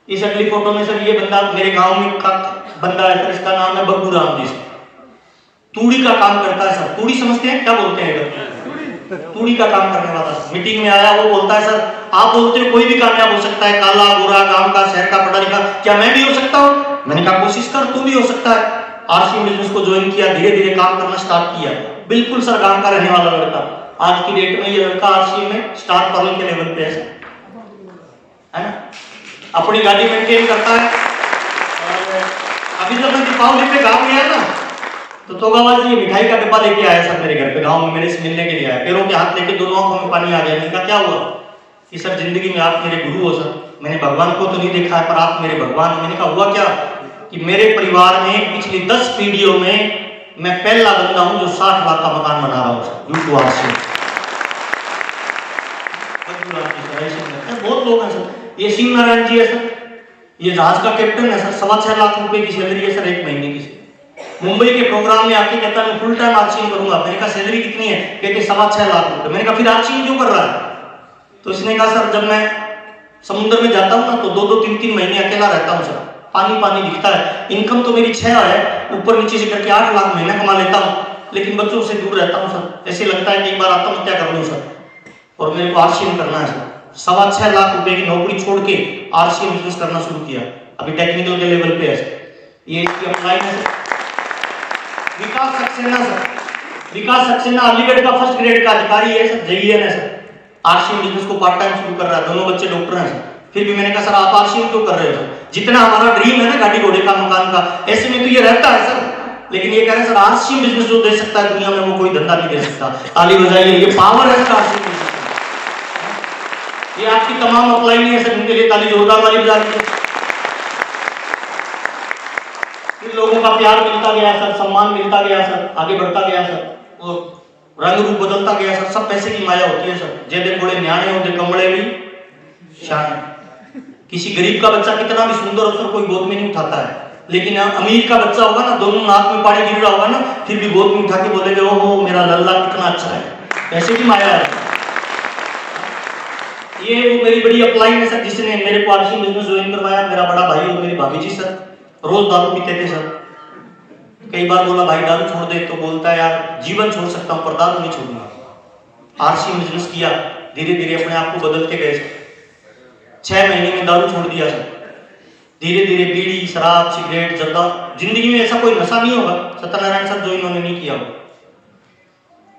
इस अगली फोटो में सर ये बंदा मेरे गांव में का बंदा है सर। इसका नाम है बब्बू राम जी। तूड़ी का काम करता है सर। तूड़ी समझते हैं क्या बोलते हैं? तूड़ी का काम करने वाला। मीटिंग में आया, वो बोलता है सर आप बोलते हो कोई भी कामयाब हो सकता है, काला गोरा गांव का शहर का पढ़ा लिखा, क्या मैं भी हो सकता हूँ? मैंने कहा कोशिश कर, तू भी हो सकता है। आरसीएम बिजनेस को ज्वाइन किया, धीरे धीरे काम करना स्टार्ट किया। बिल्कुल सर गांव का रहने वाला लड़का। आज की डेट में ये लड़का आरसीएम में स्टार पर्ल के लेवल पे है ना। अपनी गाड़ी मेंटेन करता है। अभी जब मैं दीपावली पे गाँव गया ना, तो तोगाबाज जी मिठाई का डिब्बा लेके आया सर मेरे घर पे। गांव में मेरे से मिलने के लिए आया। पैरों के हाथ लेके दोनों आंखों में पानी आ गया। मैंने कहा क्या हुआ? कि सर जिंदगी में आप मेरे गुरु हो सर। मैंने भगवान को तो नहीं देखा है, पर आप मेरे भगवान हो। मैंने कहा हुआ क्या? कि मेरे परिवार में पिछली 10 पीढ़ियों में मैं पहला बंदा हूं जो 60 लाख का मकान बना रहा हूं सर। बहुत लोग हैं सर। ये सिंह नारायण जी है सर। ये जहाज का कैप्टन है सर। 6.25 लाख रुपए की सैलरी है सर 1 महीने की। मुंबई के प्रोग्राम में आके कहता मैं फुल टाइम आरसीएम करूंगा। मैंने कहा सैलरी कितनी है? कहते 6.25 लाख रुपए। मैंने कहा फिर आरसीएम क्यों कर रहा है? तो इसने कहा सर जब मैं समुद्र में जाता हूं ना, तो 2-2, 3-3 महीने अकेला रहता हूं सर। पानी पानी दिखता है। इनकम तो मेरी 6 है, ऊपर नीचे से करके 8 लाख महीना कमा लेता हूं, लेकिन बच्चों से दूर रहता हूं सर। ऐसे लगता है कि एक बार आत्महत्या कर लूं सर। और मेरे को आरसीएम करना है सर। 6.25 लाख रुपए की नौकरी छोड़ के आरसीएम बिजनेस करना शुरू किया। अभी टेक्निकल के लेवल पे है सर। ये इसकी अपलाइन है सर। विकास सक्सेना सर। विकास सक्सेना अलीगढ़ का फर्स्ट ग्रेड का अधिकारी है सर। जेईएन है सर। आरसीएम बिजनेस को पार्ट टाइम शुरू कर रहा है। दोनों बच्चे डॉक्टर हैं सर। फिर भी मैंने कहा सर आप आरसीएम क्यों कर रहे हो सर? जितना हमारा ड्रीम है ना गाड़ी घोड़े का मकान का, ऐसे में तो ये रहता है सर। लेकिन ये कह रहे हैं सर आरसीएम बिजनेस जो दे सकता है दुनिया में वो कोई धंधा नहीं दे सकता। ताली बजाइए, ये पावर है सर आरसीएम बिजनेस। ये आपकी तमाम अपलाइन है सर, इनके लिए ताली जोरदार वाली बजा दीजिए। लोगों का प्यार मिलता गया सर, सम्मान मिलता गया सर, आगे बढ़ता गया सर, और रंग रूप बदलता गया सर। सब पैसे की माया होती है सर। जेदे घोड़े न्याणे होते कमड़े भी शान। किसी गरीब का बच्चा कितना भी सुंदर हो सर, कोई गोद में नहीं उठाता है। लेकिन अमीर का बच्चा होगा ना, दोनों नाक में पानी गिर रहा होगा ना, फिर भी गोद में उठा के बोलेंगे ओहो मेरा लल्ला कितना अच्छा है। पैसे की माया है। ये वो मेरी बड़ी अपलाइन है सर, जिसने मेरे को आरसीएम बिजनेस ज्वाइन करवाया। मेरा बड़ा भाई और मेरी भाभी जी सर रोज दारू पीते थे सर। कई बार बोला भाई दारू छोड़ दे, तो बोलता है यार जीवन छोड़ सकता हूं पर दारू नहीं छोड़ूंगा। आरसीएम बिजनेस किया, धीरे धीरे अपने आप को बदलते गए सर। 6 महीने में दारू छोड़ दिया सर। धीरे धीरे बीड़ी, शराब, सिगरेट, जर्दा। जिंदगी में ऐसा कोई नशा नहीं होगा सत्यनारायण सर जो इन्होंने नहीं किया हो।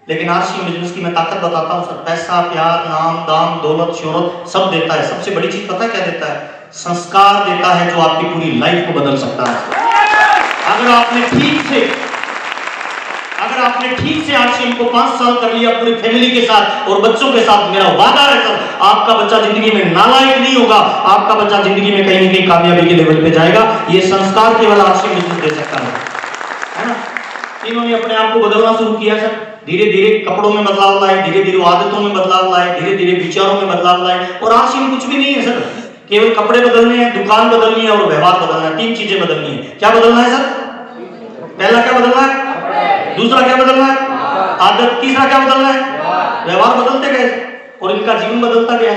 लेकिन आरसीएम बिजनेस की मैं ताकत बताता हूं सर। पैसा, प्यार, नाम, दाम, दौलत, शोहरत सब देता है। सबसे बड़ी चीज पता क्या देता है? संस्कार देता है, जो आपकी पूरी लाइफ को बदल सकता है। अगर आपने ठीक से आपने ठीक से आरसीएम को 5 साल कर लिया पूरी फैमिली के साथ और बच्चों के साथ, मेरा वादा है सर, आपका बच्चा जिंदगी में नालायक नहीं होगा, आपका बच्चा जिंदगी में कहीं न कहीं कामयाबी के लेवल पे जाएगा। ये संस्कार केवल आरसीएम बिजनेस दे सकता है ना। इन्होंने अपने आप को बदलना शुरू किया सर, धीरे धीरे कपड़ों में बदलाव लाए, धीरे धीरे आदतों में बदलाव लाए, धीरे धीरे विचारों में बदलाव लाए। और आरसीएम कुछ भी नहीं है सर, केवल कपड़े बदलने हैं, दुकान बदलनी है और व्यवहार बदलना है। 3 चीजें बदलनी है। क्या बदलना है सर? पहला क्या बदलना है? दूसरा क्या बदलना है? आदत। तीसरा क्या बदलना है? व्यवहार बदलते गए और इनका जीवन बदलता गया।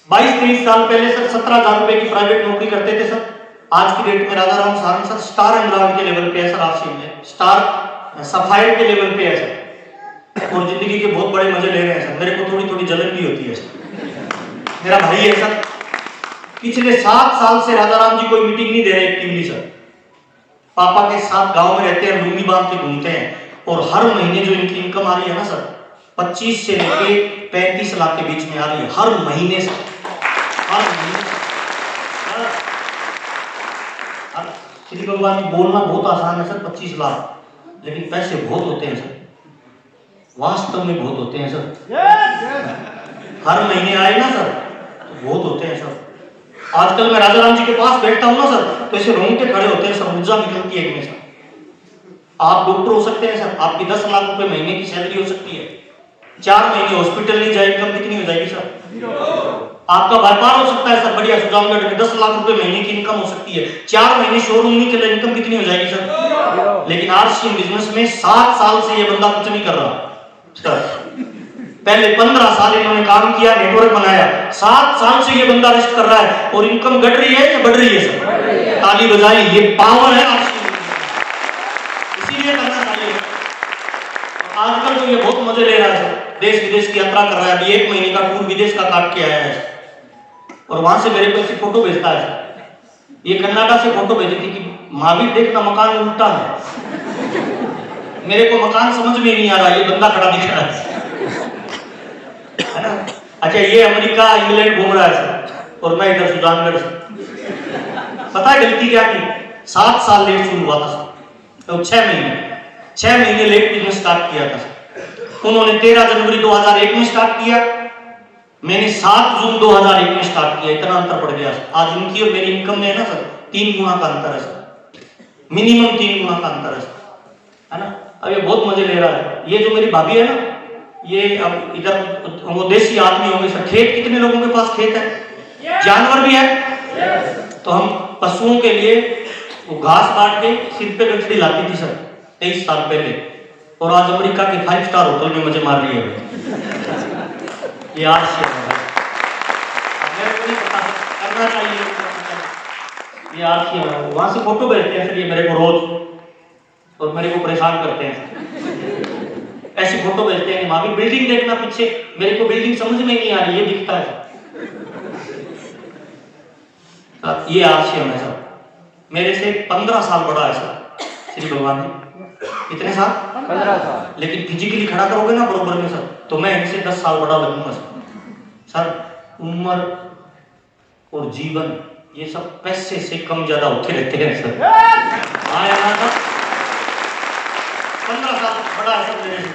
22-23 साल पहले सर 17,000 रुपए की प्राइवेट नौकरी करते थे सर। आज की डेट में Rajaram Sarang sir star emerald के लेवल पे है सर, आरसीएम में स्टार सफायर के लेवल पे है सर, और जिंदगी के बहुत बड़े मजे ले रहे हैं सर। मेरे को थोड़ी थोड़ी जलन भी होती है सर, मेरा भाई है सर। पिछले 7 साल से राजाराम जी कोई मीटिंग नहीं दे रहे एक्टिवली सर, पापा के साथ गांव में रहते हैं, लुंगी बांध के घूमते हैं, और हर महीने जो इनकी इनकम आ रही है ना सर, 25 से लेके 35 लाख के बीच में आ रही है हर महीने से। हर महीने श्री भगवान जी, बोलना बहुत आसान है सर 25 लाख, लेकिन पैसे बहुत होते हैं सर, वास्तव में बहुत होते हैं सर। हर महीने आए ना सर तो बहुत होते हैं सर। आजकल मैं राजाराम जी के पास बैठता हूं ना सर, तो ऐसे रोंगटे खड़े होते हैं सर, ऊर्जा निकलती है इनमें सर। आप डॉक्टर हो सकते हैं सर, आपकी 10 लाख रुपए महीने की सैलरी हो सकती है, 4 महीने हॉस्पिटल नहीं जाए, इनकम कितनी हो जाएगी सर? आपका व्यापार हो सकता है सर, बढ़िया सुजानगढ़ में 10 लाख रुपए महीने की इनकम हो सकती है, 4 महीने शोरूम नहीं चले, इनकम कितनी हो जाएगी सर? लेकिन आरसीएम बिजनेस में 7 साल से ये बंदा कुछ नहीं कर रहा सर। पहले 15 साल इन्होंने काम किया, नेटवर्क बनाया, 7 साल से ये बंदा रेस्ट कर रहा है और इनकम घट रही है या बढ़ रही है सर? ताली बजाई, ये पावर है आरसीएम, इसीलिए करना चाहिए। आजकल तो ये बहुत मजे ले रहा है सर, देश विदेश की यात्रा कर रहा है। अभी 1 महीने का टूर विदेश का काट के आया है और वहां से मेरे को ऐसी फोटो भेजता है सर। ये कनाडा से फोटो भेजी थी कि महावीर देखना मकान उल्टा है। मेरे को मकान समझ में नहीं आ रहा, ये बंदा खड़ा दिख रहा है ना। अच्छा, ये अमेरिका इंग्लैंड घूम रहा है सर और मैं इधर सुजानगढ़ से। पता है गलती क्या की? 7 साल लेट शुरू हुआ था सर, तो 6 महीने लेट बिजनेस स्टार्ट किया था सर। उन्होंने 13 जनवरी 2001 में स्टार्ट किया, मैंने 7 जून 2001 में स्टार्ट किया। इतना अंतर पड़ गया सर। आज उनकी और मेरी इनकम में है ना सर 3 गुना का अंतर है सर, मिनिमम 3 गुना का अंतर है सर, है ना। अब ये बहुत मजे ले रहा है। ये जो मेरी भाभी है ना, ये अब इधर वो देसी आदमी होंगे सर। खेत कितने लोगों के पास खेत है? जानवर भी है, तो हम पशुओं के लिए वो घास काट के सिर पे गठड़ी लाती थी सर 23 साल पहले, और आज अमेरिका के 5 स्टार होटल में मजे मार रही है। ये आरसीएम है, मेरे को नहीं पता, करना चाहिए। ये आरसीएम है। वहां से फोटो भेजते हैं सर ये मेरे को रोज, और मेरे को परेशान करते हैं। ऐसी फोटो भेजते हैं कि माँ बिल्डिंग देखना पीछे, मेरे को बिल्डिंग समझ में नहीं आ रही, ये दिखता है। ये आरसीएम है सर, मेरे से 15 साल बड़ा है सर श्री भगवान जी। कितने साल? 15 साल। लेकिन फिजिकली खड़ा करोगे ना बरोबर में सर, तो मैं इनसे 10 साल बड़ा लगूंगा सर। उम्र और जीवन ये सब पैसे से कम ज्यादा होते रहते हैं सर। आया ना सर, 15 साल बड़ा है सर मेरे से,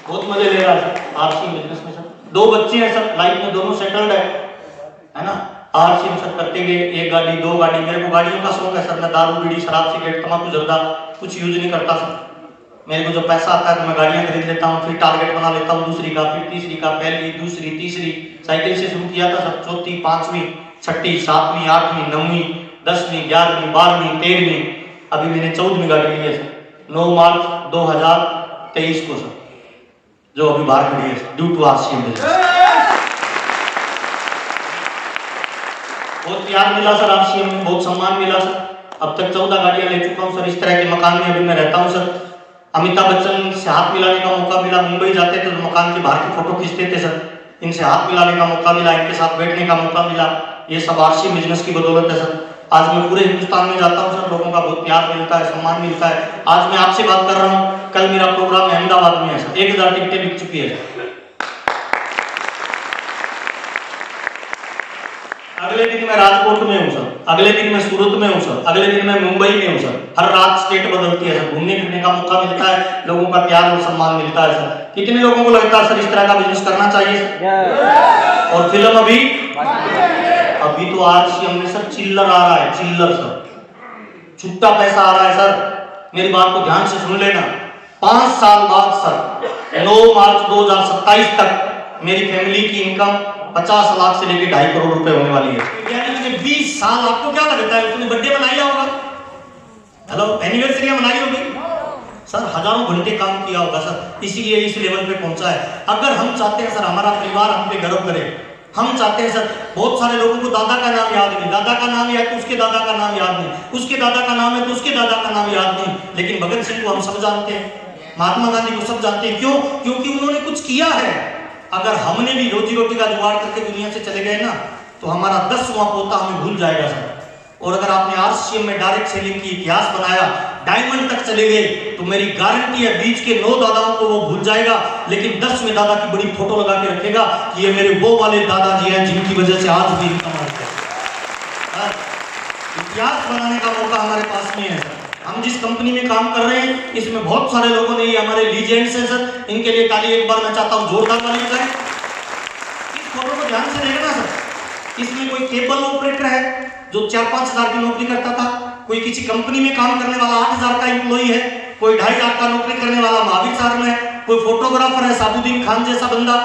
बहुत मजे ले रहा है सर आरसीएम बिजनेस में सर। 2 बच्चे हैं सर, लाइफ में दोनों सेटल्ड है ना। आरसीएम सर करते गए, 1 गाड़ी 2 गाड़ी। मेरे को गाड़ियों का शौक है सर, मैं दारू बीड़ी शराब सिगरेट तम्बाकू जर्दा कुछ यूज नहीं करता सर। मेरे को जो पैसा आता है तो मैं गाड़ियां खरीद लेता हूँ, फिर टारगेट बना लेता हूँ, दूसरी का, फिर तीसरी का, पहली दूसरी तीसरी। साइकिल से शुरू किया था सर, चौथी, 5वीं, 6ठी, 7वीं, 8वीं, 9वीं, 10वीं, 11वीं, 12वीं, 13वीं, अभी मैंने 14वीं गाड़ी ली है सर 9 मार्च 2023 को सर, जो अभी बाहर खड़ी है ड्यू टू आरसीएम बिजनेस। बहुत प्यार मिला सर आरसीएम में, बहुत सम्मान मिला सर। अब तक 14 गाड़ियां ले चुका हूं सर। इस तरह के मकान में अभी मैं रहता हूं सर। अमिताभ बच्चन से हाथ मिलाने का मौका मिला, मुंबई जाते थे तो मकान के बाहर की फोटो खींचते थे सर, इनसे हाथ मिलाने का मौका मिला, इनके साथ बैठने का मौका मिला। ये सब आरसीएम बिजनेस की बदौलत है सर। आज मैं पूरे हिंदुस्तान में जाता हूं सर, लोगों का बहुत प्यार मिलता है, सम्मान मिलता है। आज मैं आपसे बात कर रहा हूं, कल मेरा प्रोग्राम अहमदाबाद में है सर, 1000 टिकटें बिक चुकी है। अगले दिन मैं राजकोट में हूँ सर, अगले दिन मैं सूरत में हूँ सर, अगले दिन मैं मुंबई में हूँ सर। हर रात स्टेट बदलती है सर, घूमने फिरने का मौका मिलता है, लोगों का प्यार और सम्मान मिलता है सर। कितने लोगों को लगता है सर इस तरह का बिजनेस करना चाहिए सर? और फिल्म अभी तो आरसीएम में सर चिल्लर आ रहा है, चिल्लर सर, छुट्टा पैसा आ रहा है सर। मेरी बात को ध्यान से सुन लेना, 5 साल बाद सर 9 मार्च 2027 तक मेरी फैमिली की इनकम 50 लाख से लेकर 2.5 करोड़ रुपए होने वाली है। यानी कि 20 साल आपको क्या लगता है उसने बर्थडे मनाया होगा, हेलो एनिवर्सरी मनाई होगी सर, हजारों घंटे काम किया होगा सर, इसीलिए इस लेवल पे पहुंचा है। अगर हम चाहते हैं सर हमारा परिवार हम पे गर्व करे, हम चाहते हैं सर, बहुत सारे लोगों को दादा का नाम याद नहीं, दादा का नाम याद तो उसके दादा का नाम याद नहीं, उसके दादा का नाम है तो उसके दादा का नाम याद नहीं, लेकिन भगत सिंह को हम सब जानते हैं, महात्मा गांधी को सब जानते हैं। क्यों? क्योंकि उन्होंने कुछ किया है। अगर हमने भी रोजी रोटी का जुगाड़ करके दुनिया से चले गए ना तो हमारा 10वां पोता हमें भूल जाएगा सर। और अगर आपने आरसीएम में डायरेक्ट सेलिंग की इतिहास बनाया, डायमंड तक चले गए, तो मेरी गारंटी है बीच के 9 दादाओं को वो भूल जाएगा, लेकिन 10वें दादा की बड़ी फोटो लगा के रखेगा कि ये मेरे वो वाले दादाजी हैं जिनकी वजह से आज भी इनकम आती है। इतिहास बनाने का मौका हमारे पास नहीं है। हम जिस कंपनी में काम कर रहे हैं इसमें बहुत सारे लोगों ने, ये हमारे लीजेंड्स हैं सर, इनके लिए ताली एक बार मैं चाहता हूँ जोरदार वाली बजाएं। इस फोटो को ध्यान से देखना सर, इसमें कोई केबल ऑपरेटर है जो 4-5 हजार की नौकरी करता था, कोई किसी कंपनी में काम करने वाला 8 हजार का एम्प्लॉई है, कोई 2.5 लाख का नौकरी करने वाला महावीर साहब में है, कोई फोटोग्राफर है साबुद्दीन खान जैसा बंदा।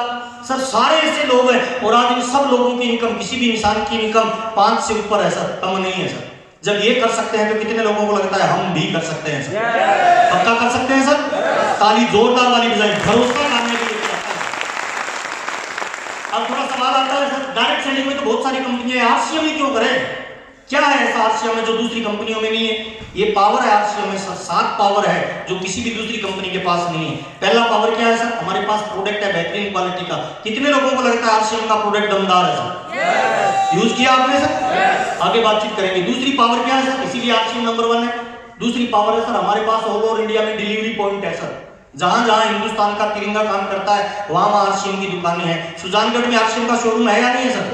सर सारे ऐसे लोग हैं और आज इन सब लोगों की इनकम, किसी भी इंसान की इनकम 5 से ऊपर है सर, कम नहीं है सर। जब ये कर सकते हैं तो कितने लोगों को लगता है हम भी कर सकते हैं सर? पक्का कर सकते हैं सर? ताली जोरदार वाली बजाएं, भरोसा करने के लिए। अब थोड़ा सवाल आता है सर, डायरेक्ट सेलिंग में तो बहुत सारी कंपनियां, आरसीएम में क्यों करें? क्या है ऐसा आरसीएम में जो दूसरी कंपनियों में नहीं है? ये पावर है आरसीएम में सर, 7 पावर है जो किसी भी दूसरी कंपनी के पास नहीं है। पहला पावर क्या है सर? हमारे पास प्रोडक्ट है बेहतरीन क्वालिटी का। कितने लोगों को लगता है आरसीएम का प्रोडक्ट दमदार है सर? यूज किया आपने सर? आगे बातचीत करेंगे। दूसरी पावर क्या है सर? इसीलिए आरसीएम नंबर 1 है। दूसरी पावर है सर हमारे पास ऑल ओवर इंडिया में डिलीवरी पॉइंट है सर, जहां जहां हिंदुस्तान का तिरंगा काम करता है वहां आरसीएम की दुकानें हैं। सुजानगढ़ में आरसीएम का शोरूम है या नहीं है सर?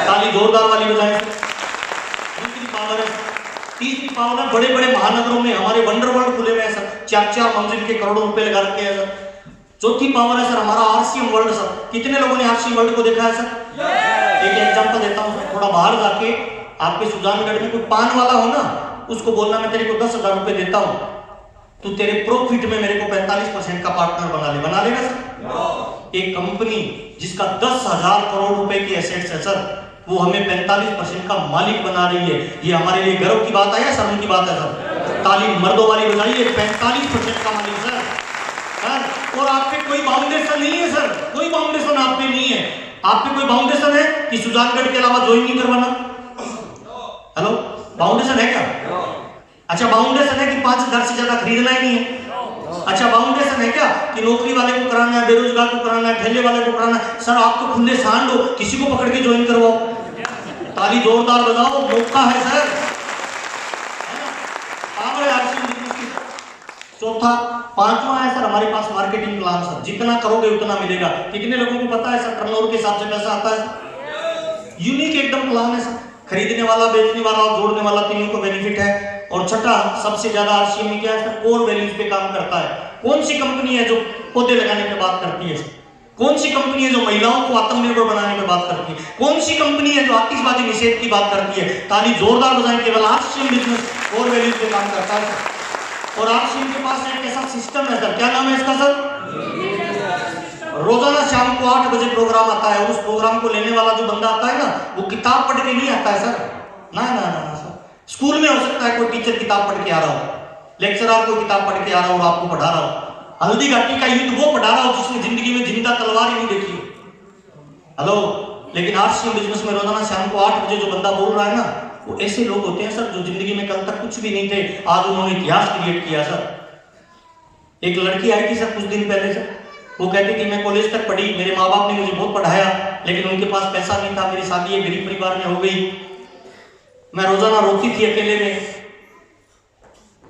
ताली जोरदार वाली बजाएं सर। दूसरी पावर है। तीसरी पावर है बड़े बड़े महानगरों में हमारे वंडर वर्ल्ड खुले हुए हैं सर, 4-4 मंजिल के करोड़ों रुपए लगा रखे हैं सर। चौथी पावर है सर हमारा आरसीएम वर्ल्ड सर। कितने लोगों ने आरसीएम वर्ल्ड को देखा है सर? एक एग्जांपल देता हूं, थोड़ा बाहर जाके आपके सुजानगढ़ में कोई पान वाला हो ना, उसको बोलना मैं तेरे को 10,000 रुपए देता हूं, तो तेरे प्रॉफिट में मेरे को 45% का पार्टनर बना लेगा सर? एक कंपनी जिसका 10,000 करोड़ रुपए की एसेट्स है सर, वो हमें 45% का मालिक बना रही है। ये हमारे लिए गर्व की बात है या शर्म की बात है सर? ताली मर्दों वाली बजाइए, 45% का मालिक सर। और आप पे कोई बाउंडेशन नहीं है सर, कोई बाउंडेशन आप पे नहीं है। आप पे कोई बाउंडेशन है कि सुजानगढ़ के अलावा ज्वाइन नहीं करवाना? हेलो, बाउंडेशन है क्या? अच्छा, बाउंडेशन है कि 5,000 से ज्यादा खरीदना ही नहीं है? अच्छा, बाउंडेशन है क्या कि नौकरी वाले को कराना है, बेरोजगार को कराना है, ठेले वाले को कराना है? सर आप तो खुले सांड हो, किसी को पकड़ के ज्वाइन करवाओ। ताली जोरदार बजाओ, मौका है सर। चौथा, 5वां है सर हमारे पास मार्केटिंग प्लान सर। जितना करोगे उतना मिलेगा। कितने लोगों को पता है सर टर्नओवर के हिसाब से पैसा आता है? यूनिक एकदम प्लान है सर, खरीदने वाला, बेचने वाला, जोड़ने वाला, तीनों को बेनिफिट है। और छठा, सबसे ज्यादा आरसीएम में क्या है सर? कोर वैल्यूज पे काम करता है। कौन सी कंपनी है जो पौधे लगाने पे बात करती है? कौन सी कंपनी है जो महिलाओं को आत्मनिर्भर बनाने में बात करती है? कौन सी कंपनी है जो आतिशबाजी निषेध की बात करती है? ताली जोरदार बजाएं, केवल आरसीएम बिजनेस कोर वैल्यूज पे काम करता है। और आरसीएम के पास एक ऐसा सिस्टम है सर, क्या नाम है इसका सर? रोजाना शाम को 8 बजे प्रोग्राम आता है। उस प्रोग्राम को लेने वाला जो बंदा आता है ना, वो किताब पढ़ के नहीं आता है सर। ना ना ना सर, स्कूल में हो सकता है कोई टीचर किताब पढ़ के आ रहा हो, लेक्चरर कोई किताब पढ़ के आ रहा हो और आपको पढ़ा रहा हो। हल्दी घाटी का युद्ध वो पढ़ा रहा हो जिसने जिंदगी में जिंदा तलवार ही नहीं देखी। हेलो, लेकिन आरसीएम बिजनेस में रोजाना शाम को 8 बजे जो बंदा बोल रहा है ना, वो ऐसे लोग होते हैं सर जो जिंदगी में कल तक कुछ भी नहीं थे, आज उन्होंने इतिहास क्रिएट किया सर। एक लड़की आई थी सर कुछ दिन पहले सर, वो कहती कि मैं कॉलेज तक पढ़ी, मेरे माँ बाप ने मुझे बहुत पढ़ाया, लेकिन उनके पास पैसा नहीं था, मेरी शादी एक गरीब परिवार में हो गई, मैं रोजाना रोती थी अकेले में,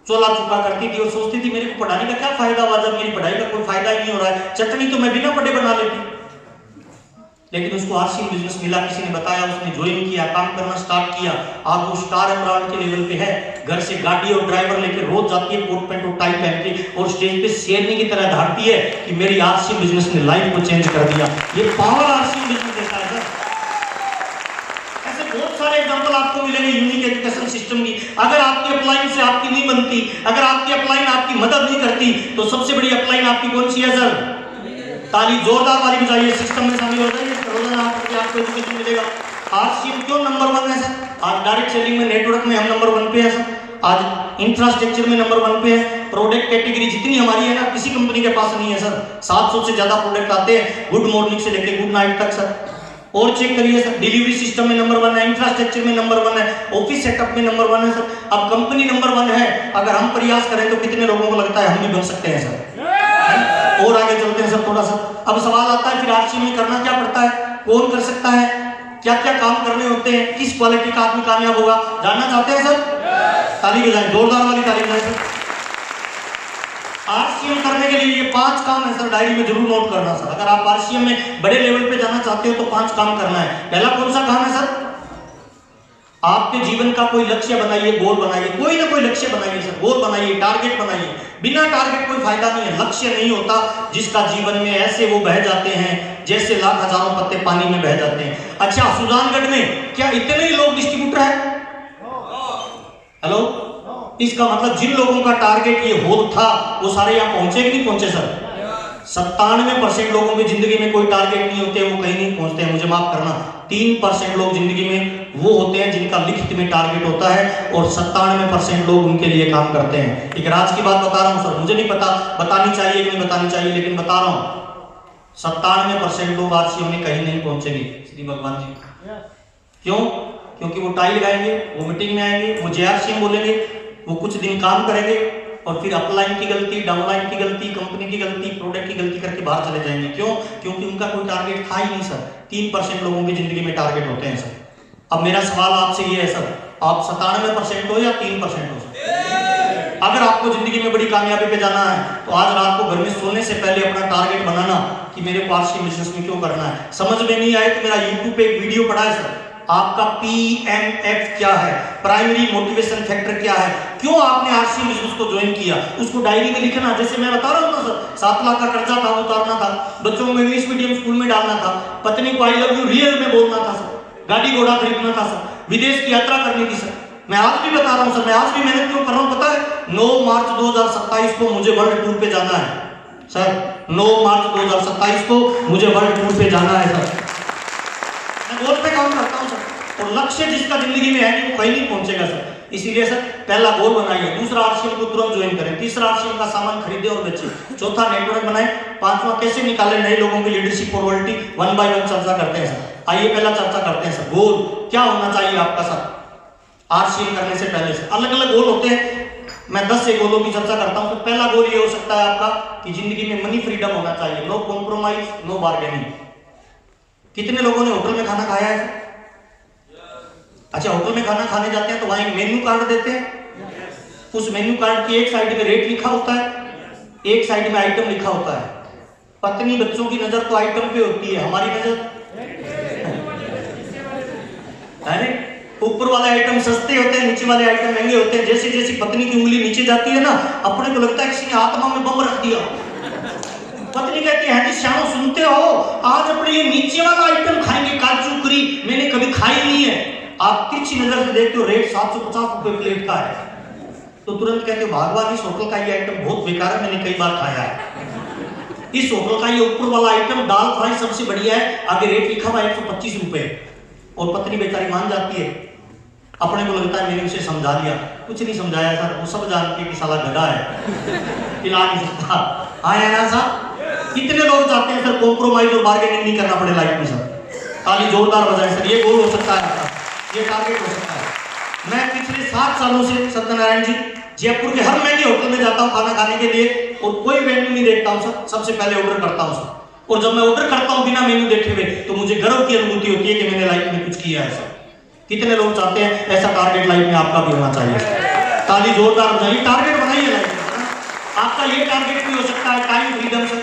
चोला चुका करती थी और सोचती थी मेरे को पढ़ाने का क्या फायदा हुआ जब मेरी पढ़ाई का कोई फायदा ही नहीं हो रहा है, चटनी तो मैं बिना पढ़े बना लेती। लेकिन उसको आरसीएम बिजनेस मिला, किसी ने बताया, उसने ज्वाइन किया, काम करना स्टार्ट किया। आज वो स्टार एम्ब्रॉयड के लेवल पे है। घर से गाड़ी और ड्राइवर लेकर रोज जाती है, कोट पैंट और टाई पहन के, और स्टेज पे शेरनी की तरह धारती है कि मेरी आरसीएम बिजनेस ने लाइफ को चेंज कर दिया। ये पावर आरसीएम बिजनेस देता है सर। ऐसे बहुत सारे एग्जांपल आपको मिलेंगे यूनिक एजुकेशन सिस्टम की। अगर आपकी अपलाइन से आपकी नहीं बनती, अगर आपकी अपलाइन आपकी मदद नहीं करती, तो सबसे बड़ी अपलाइन आपकी कौन सी है सर? ताली जोरदार वाली बजाइए। सिस्टम में शामिल हो जाइए, रोजाना आपको एजुकेशन मिलेगा। आरसीएम क्यों नंबर 1 है सर? आज डायरेक्ट सेलिंग में, नेटवर्क में हम नंबर 1 पे है सर। आज इंफ्रास्ट्रक्चर में नंबर 1 पे है। प्रोडक्ट कैटेगरी जितनी हमारी है ना, किसी कंपनी के पास नहीं है सर। 700 से ज्यादा प्रोडक्ट आते हैं, गुड मॉर्निंग से लेकर गुड नाइट तक सर। और चेक करिए सर, डिलीवरी सिस्टम में नंबर 1 है, इंफ्रास्ट्रक्चर में नंबर 1 है, ऑफिस सेटअप में नंबर 1 है सर। अब कंपनी नंबर 1 है, अगर हम प्रयास करें तो कितने लोगों को लगता है हम भी बन सकते हैं सर? और आगे चलते हैं सर थोड़ा सा। अब सवाल आता है फिर आरसीएम में करना क्या पड़ता है, कौन कर सकता है, क्या क्या काम करने होते हैं, किस क्वालिटी का आदमी कामयाब होगा, जानना चाहते हैं सर? ताली बजाएं, जोरदार वाली ताली बजाएं सर। आरसीएम करने के लिए ये 5 काम है सर, डायरी में जरूर नोट करना सर। अगर आप आरसीएम में बड़े लेवल पे जाना चाहते हो तो 5 काम करना है। पहला कौन सा काम है सर? आपके जीवन का कोई लक्ष्य बनाइए, गोल बनाइए, कोई ना कोई लक्ष्य बनाइए सर, गोल बनाइए, टारगेट बनाइए। बिना टारगेट कोई फायदा नहीं है। लक्ष्य नहीं होता जिसका जीवन में ऐसे वो बह जाते हैं जैसे लाख हजारों पत्ते पानी में बह जाते हैं। अच्छा, सुजानगढ़ में क्या इतने ही लोग डिस्ट्रीब्यूटर है? हेलो, इसका मतलब जिन लोगों का टारगेट ये होल था वो सारे यहाँ पहुंचे कि नहीं पहुंचे सर? 97% लोगों की जिंदगी में कोई टारगेट नहीं होते, वो कहीं नहीं पहुंचते हैं। मुझे माफ करना, 3% लोग जिंदगी में वो होते हैं जिनका लिखित में टारगेट होता है, और 97% लोग उनके लिए काम करते हैं। एक राज की बात बता रहा हूं सर, मुझे नहीं पता बतानी चाहिए कि नहीं बतानी चाहिए, लेकिन बता रहा हूं, 97% लोग आरसीएम में कहीं नहीं पहुंचेंगे। श्री भगवान जी क्यों? क्योंकि वो टाई लगाएंगे, वो मीटिंग में आएंगे, वो जेआरसीएम बोलेंगे, वो कुछ दिन काम करेंगे और फिर अपलाइन की गलती, डाउनलाइन की गलती, कंपनी की गलती, प्रोडक्ट की गलती करके बाहर चले जाएंगे। क्यों? क्योंकि उनका कोई टारगेट था ही नहीं सर। 3% लोगों की जिंदगी में टारगेट होते हैं सर। अब मेरा सवाल आपसे ये है सर, आप 97% हो या 3% हो सर? अगर आपको जिंदगी में बड़ी कामयाबी पे जाना है तो आज रात को घर में सोने से पहले अपना टारगेट बनाना कि मेरे को आरसीएम बिजनेस में क्यों करना है। समझ में नहीं आए तो मेरा यूट्यूब पे एक वीडियो पड़ा है सर, आपका PMF क्या है, प्राइमरी मोटिवेशन फैक्टर क्या है, क्यों आपने आरसीएम बिजनेस को ज्वाइन किया, उसको डायरी में लिखना। जैसे मैं बता रहा हूं ना सर, 7 लाख का कर्जा था, उतारना था, बच्चों को इंग्लिश मीडियम स्कूल में डालना था, पत्नी को आई लव यू रियल में बोलना था सर, गाड़ी घोड़ा खरीदना था सर, विदेश की यात्रा करनी थी सर। मैं आज भी बता रहा हूं सर, मैं आज भी मेहनत क्यों कर रहा हूं पता है? 9 मार्च 2027 को मुझे वर्ल्ड टूर पे जाना है सर। 9 मार्च 2027 को मुझे वर्ल्ड टूर पे जाना है सर। मैं गोल पे काम करता हूं सर, और लक्ष्य जिसका जिंदगी में है नहीं वो कहीं नहीं पहुंचेगा सर। इसीलिए सर पहला गोल बनाइए, दूसरा आरसीएम को तुरंत ज्वाइन करें, तीसरा आरसीएम का सामान खरीदे और बेचे, चौथा नेटवर्क बनाए, पांचवा कैसे निकाले नए लोगों की लीडरशिप और क्वालिटी। 1 बाय 1 चर्चा करते हैं सर। आइए पहला चर्चा करते हैं सर, गोल क्या होना चाहिए आपका सर आरसीएम करने से पहले से। अलग अलग गोल होते हैं, मैं 10 से गोलों की चर्चा करता हूं। तो पहला गोल ये हो सकता है आपका कि जिंदगी में मनी फ्रीडम होना चाहिए, नो कॉम्प्रोमाइज, नो बार्गेनिंग। कितने लोगों ने होटल में खाना खाया है? अच्छा, होटल में खाना खाने जाते हैं तो वहां एक मेन्यू कार्ड देते हैं, उस मेन्यू कार्ड की एक साइड में रेट लिखा होता है, एक साइड में आइटम लिखा होता है। पत्नी बच्चों की नजर तो आइटम पे होती है, हमारी नजर है ऊपर वाले आइटम सस्ते होते हैं, नीचे वाले आइटम महंगे होते हैं। जैसे जैसे पत्नी की उंगली नीचे जाती है ना, अपने को लगता है किसी ने आत्मा में बम रख दिया। पत्नी कहती है जी श्याम सुनते हो, आज अपने ये नीचे वाला आइटम खाएंगे, काजू करी, मैंने कभी खाई नहीं है। आप तिरछी नजर से देखते हो रेट 750 रुपए प्लेट का है, तो तुरंत कहते हो भगवान इस होटल का ये आइटम बहुत बेकार है, मैंने कई बार खाया है। इस होटल का ये ऊपर वाला आइटम दाल फ्राई सबसे बढ़िया है, आगे रेट लिखा हुआ 125 रुपए। और पत्नी बेचारी मान जाती है, अपने को लगता है मैंने उसे समझा लिया। कुछ नहीं समझाया सर, वो सब जानती है कि साला गधा है, खिला नहीं सकता। हाँ है ना साहब? कितने लोग चाहते हैं सर कॉम्प्रोमाइज और बार्गेनिंग नहीं करना पड़े लाइफ में सर? ताली जोरदार बजाएं सर। ये गोल हो सकता है, ये टारगेट हो सकता है। मैं पिछले 7 सालों से सत्यनारायण जी जयपुर के हर महीने होटल में जाता हूँ खाना खाने के लिए, और कोई मेन्यू नहीं देखता हूँ सर, सबसे पहले ऑर्डर करता हूँ सर। और जब मैं ऑर्डर करता हूँ बिना मेन्यू देखे हुए, तो मुझे गर्व की अनुभूति होती है कि मैंने लाइफ में कुछ किया है सर। कितने लोग चाहते हैं ऐसा टारगेट लाइफ में आपका भी होना चाहिए? ताली जोरदार बजाइए। टारगेट बनाइए लाइफ में। आपका ये टारगेट भी हो सकता है टाइम फ्रीडम सर,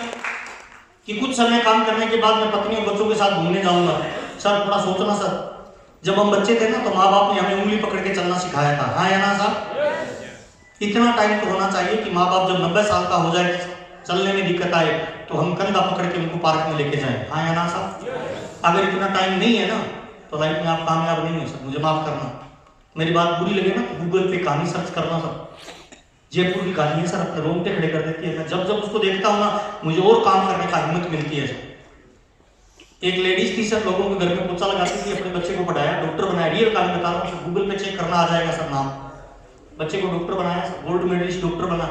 कि कुछ समय काम करने के बाद मैं पत्नी और बच्चों के साथ घूमने जाऊंगा। सर थोड़ा सोचना सर, जब हम बच्चे थे ना तो माँ बाप ने हमें उंगली पकड़ के चलना सिखाया था, हाँ या ना साहब? इतना टाइम तो होना चाहिए कि माँ बाप जब 90 साल का हो जाए, चलने में दिक्कत आए, तो हम कंधा पकड़ के उनको पार्क में लेके जाएं, हाँ या ना साहब? अगर इतना टाइम नहीं है ना तो लाइफ में आप कामयाब नहीं हो सकते। मुझे माफ करना, मेरी बात बुरी लगे ना तो गूगल पे कहानी सर्च करना सर। जयपुर की कहानी है सर, अपने रोंगटे खड़े कर देती है। मैं जब जब उसको देखता हूँ ना मुझे और काम करने का हिम्मत मिलती है सर। एक लेडीज थी सर, लोगों के घर में पोछा लगाती थी, अपने बच्चे को पढ़ाया, डॉक्टर बनाया। रियल कहानी बता रहा हूँ सर, गूगल पे चेक करना आ जाएगा सर नाम। बच्चे को डॉक्टर बनाया सर, गोल्ड मेडलिस्ट डॉक्टर बना।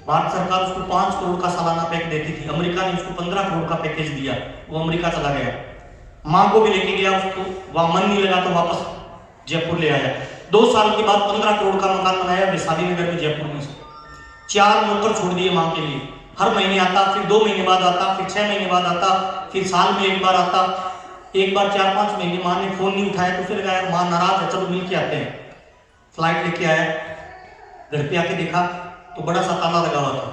भारत सरकार उसको 5 करोड़ का सालाना पैक देती थी, अमेरिका ने उसको 15 करोड़ का पैकेज दिया, वो अमेरिका चला गया। माँ को भी लेके गया, उसको वहां मन नहीं लगा तो वापस जयपुर ले आया। 2 साल के बाद 15 करोड़ का मकान बनाया वैशाली नगर में जयपुर में। 4 नौकर छोड़ दिए माँ के लिए, हर महीने आता, फिर 2 महीने बाद आता, फिर 6 महीने बाद आता, फिर साल में एक बार आता। एक बार 4-5 महीने माँ ने फोन नहीं उठाया तो फिर गया, माँ नाराज है, चलो मिल के आते हैं। फ्लाइट लेके आया, घर पे आके देखा तो बड़ा सा ताला लगा हुआ था।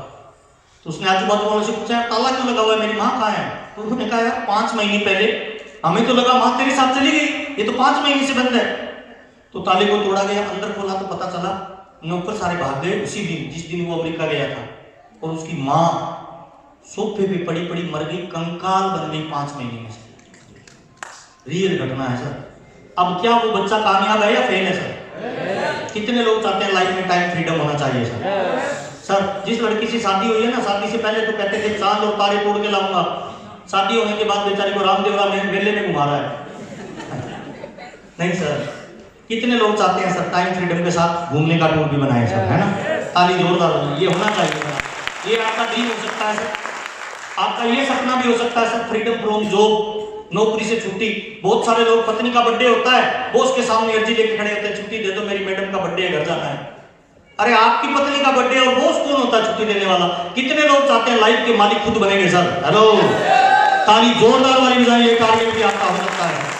तो उसने आजू बाजू वालों से पूछा ताला क्यों लगा हुआ है, मेरी माँ कहाँ है? तो उन्होंने कहा यार 5 महीने पहले हमें तो लगा माँ तेरे साथ चली गई, ये तो 5 महीने से बंद है। तो ताले को तोड़ा गया, अंदर खोला तो पता चला नौकर सारे भाग गए उसी दिन जिस दिन वो अमेरिका गया था। और उसकी माँ सोफे पे पड़ी पड़ी मर गई, कंकाल बन गई 5 महीने में से। रियल घटना है सर। अब क्या वो बच्चा कामयाब है या फेल है सर? कितने लोग चाहते हैं लाइफ में टाइम फ्रीडम होना चाहिए सर? सर जिस लड़की से शादी हुई है ना, शादी से पहले तो कहते थे चांद और तारे तोड़ के लाऊंगा, शादी होने के बाद बेचारी को रामदेव राम मेले में घुमा रहा है। नहीं सर, कितने लोग चाहते हैं सर टाइम फ्रीडम के साथ घूमने का टूर भी बनाए सर, है ना? ताली जोरदार हो, ये होना चाहिए सर। ये आपका ड्रीम हो सकता है सर, आपका ये सपना भी हो सकता है सर, फ्रीडम फ्रॉम जॉब, नौकरी से छुट्टी। बहुत सारे लोग पत्नी का बर्थडे होता है, बॉस के सामने अर्जी लेके खड़े होते हैं, छुट्टी दे दो मेरी मैडम का बर्थडे है, घर जाना है। अरे आपकी पत्नी का बर्थडे और बॉस कौन होता है छुट्टी देने वाला? कितने लोग चाहते हैं लाइफ के मालिक खुद बनेंगे सर? हेलो, ताली जोरदार वाली बजाइए, ये टारगेट भी आपका हो सकता है।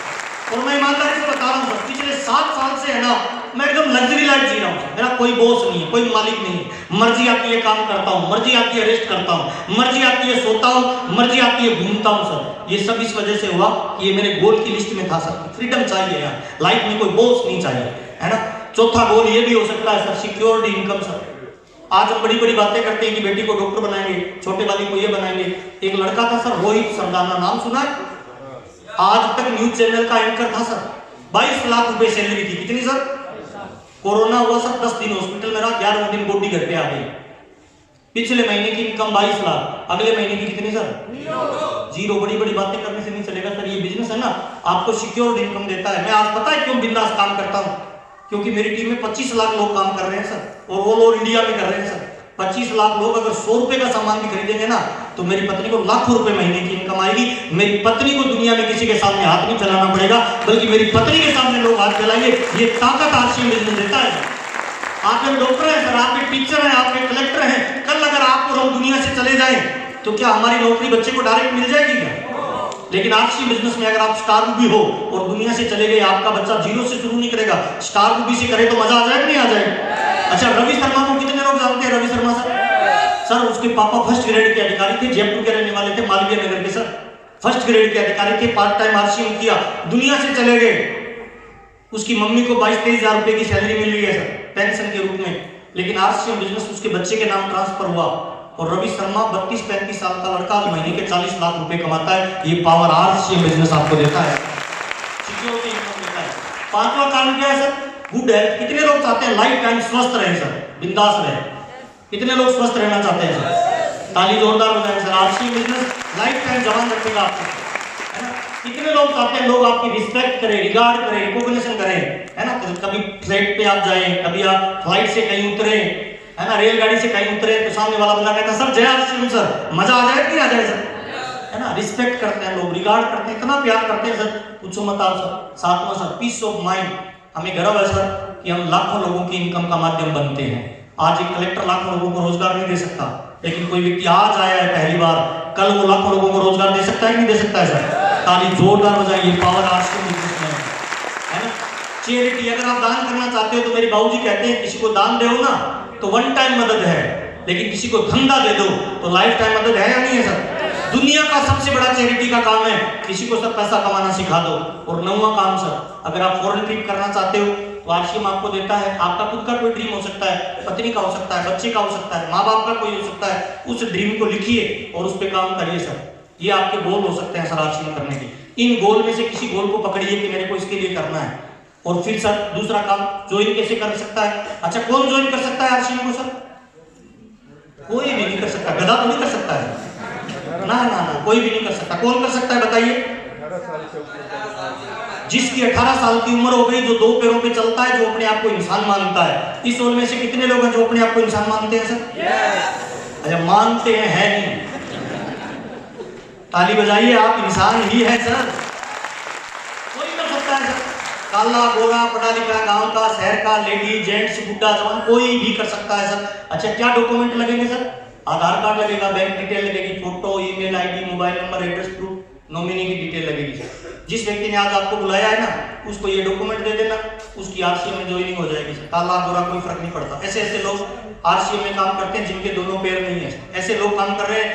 और मैं ईमानदारी से बता रहा हूँ सर, पिछले 7 साल से है ना मैं एकदम लग्जरी लाइफ जी रहा हूँ। मेरा कोई बॉस नहीं है, कोई मालिक नहीं है, मर्जी आती है काम करता हूँ, मर्जी आती है रेस्ट करता हूँ, मर्जी आती है सोता हूँ, मर्जी आती है घूमता हूँ सर। ये सब इस वजह से हुआ कि ये मेरे गोल की लिस्ट में था सर। फ्रीडम चाहिए यार, लाइफ में कोई बॉस नहीं चाहिए, है ना? चौथा गोल ये भी हो सकता है सर, सिक्योरिटी इनकम सर। आज हम बड़ी बड़ी बातें करते हैं कि बेटी को डॉक्टर बनाएंगे, छोटे वाली को ये बनाएंगे। एक लड़का था सर रोहित सरदाना, नाम सुना है? आज तक न्यूज चैनल का एंकर था सर, 22 लाख रुपए सैलरी थी। कितनी सर? कोरोना हुआ सर, 10 दिन हॉस्पिटल में रहा, 11वें दिन बॉडी घर पे आ गई। पिछले महीने की इनकम 22 लाख, अगले महीने की कितनी सर? 0। बड़ी बड़ी बातें करने से नहीं चलेगा सर, ये बिजनेस है ना, आपको सिक्योर्ड इनकम देता है। मैं आज पता है क्यों बिंदास काम करता हूँ? क्योंकि मेरी टीम में 25 लाख लोग काम कर रहे हैं सर, और ऑल ओवर इंडिया में कर रहे हैं सर। 25 लाख लोग अगर 100 रुपए का सामान भी खरीदेंगे ना तो मेरी पत्नी को लाखों रुपए महीने की इनकम आएगी। मेरी पत्नी को दुनिया में किसी के सामने हाथ नहीं फैलाना पड़ेगा, बल्कि मेरी पत्नी के सामने लोग हाथ फैलाएंगे। ये ताकत आरसीएम बिजनेस देता है। आप एक डॉक्टर हैं सर, आप एक टीचर हैं, आप एक कलेक्टर हैं, कल अगर आप और हम दुनिया से चले जाएं तो क्या हमारी नौकरी बच्चे को डायरेक्ट मिल जाएगी क्या? लेकिन आरसीएम बिजनेस में अगर आप स्टार भी हो और दुनिया से चले गए, आपका बच्चा 0 से शुरू नहीं करेगा, स्टार भी से करे तो मजा आ जाए नहीं आ जाए? अच्छा, रवि शर्मा को कितने लोग जानते हैं? रवि शर्मा सर, सर उसके पापा फर्स्ट ग्रेड के अधिकारी थे, जयपुर के रहने वाले थे, मालवीय नगर के सर, फर्स्ट ग्रेड के अधिकारी थे, पार्ट टाइम आरसीएम किया, दुनिया से चले गए। उसकी मम्मी को 22-23 हजार रुपए की सैलरी मिल रही है सर, पेंशन के रूप में, लेकिन आरसीएम बिजनेस उसके बच्चे के नाम ट्रांसफर हुआ। और रवि शर्मा 32-35 साल का लड़का महीने के 40 लाख रुपए कमाता है। ये पावर आरसीएम बिजनेस आपको देता है, सिक्योरिटी इनकम देता है। 5वां कारण क्या है सर? Good health. कितने लोग चाहते हैं लाइफ टाइम स्वस्थ रहे सर, बिंदास रहे? कितने लोग स्वस्थ रहना चाहते हैं सर? ताली जोरदार हो जाए sir. RCM business life time जवान रखेगा आपको, है ना? कितने लोग चाहते हैं लोग आपकी रिस्पेक्ट करें, रिगार्ड करें, रिकॉग्निशन करें, है ना? कभी फ्लाइट पे आप जाएं, कभी आप फ्लाइट से कहीं उतरे, है ना, रेलगाड़ी से कहीं उतरे तो सामने वाला बंदा कहता है सर जय आरसीएम सर, मजा आ जाए कि आ जाए सर, है ना? रिस्पेक्ट करते हैं लोग, रिगार्ड करते हैं, इतना प्यार करते हैं सर, पूछो मत आप सर। 7वां सर, पीस ऑफ माइंड। हमें गर्व है सर कि हम लाखों लोगों की इनकम का माध्यम बनते हैं। आज एक कलेक्टर लाखों लोगों को रोजगार नहीं दे सकता, लेकिन कोई व्यक्ति आज आया है पहली बार, कल वो लाखों लोगों को रोजगार दे सकता है कि नहीं दे सकता है सर? ताली जोरदार बजाइए, पावर आरसीएम बिजनेस में है ना। चैरिटी, अगर आप दान करना चाहते हो तो मेरे बाबूजी कहते हैं किसी को दान दो ना तो 1 टाइम मदद है, लेकिन किसी को धंधा दे दो तो लाइफ टाइम मदद है या नहीं है सर? दुनिया का सबसे बड़ा चैरिटी का काम है किसी को सर पैसा कमाना सिखा दो। और 9वां काम सर, अगर आप फॉरेन ट्रिप करना चाहते हो तो आरसीएम आपको देता है। आपका खुद का कोई ड्रीम हो सकता है, पत्नी का हो सकता है, बच्चे का हो सकता है, माँ बाप का कोई हो सकता है, उस ड्रीम को लिखिए और उस पर काम करिए सर। ये आपके गोल हो सकते हैं सर आरसीएम करने के। इन गोल में से किसी गोल को पकड़िए कि मेरे को इसके लिए करना है। और फिर सर दूसरा काम, ज्वाइन कैसे कर सकता है? अच्छा, कौन ज्वाइन कर सकता है आरसीएम को सर? कोई भी नहीं कर सकता, गधा तो नहीं कर सकता है ना, ना ना, कोई भी नहीं कर सकता। कौन कर सकता है बताइए? 18 साल से ऊपर। जिसकी 18 साल की उम्र हो गई, जो 2 पैरों पे चलता है, जो अपने आप को इंसान मानता है। इस ओर में से कितने लोग हैं जो अपने आप को इंसान मानते हैं सर? अच्छा, मानते हैं, है नहीं? ताली बजाइए, आप इंसान ही है सर। कोई कर सकता है सर, काला गोरा पढ़ा लिखा, गांव का, शहर का, लेडी जेंट्स बुढ़ा जवान, कोई भी कर सकता है सर। अच्छा, क्या डॉक्यूमेंट लगेंगे सर? आधार कार्ड लगेगा, बैंक डिटेल लगेगी, photo, email ID, mobile number, address proof, nominee की डिटेल लगेगी सर। जिस व्यक्ति ने आज आपको बुलाया है ना, उसको ये डॉक्यूमेंट दे देना, उसकी आरसीएम में ज्वाइनिंग हो जाएगी सर। काला गोरा कोई फर्क नहीं पड़ता। ऐसे ऐसे लोग आरसीएम में काम करते हैं जिनके दोनों पैर नहीं है। ऐसे लोग काम कर रहे हैं।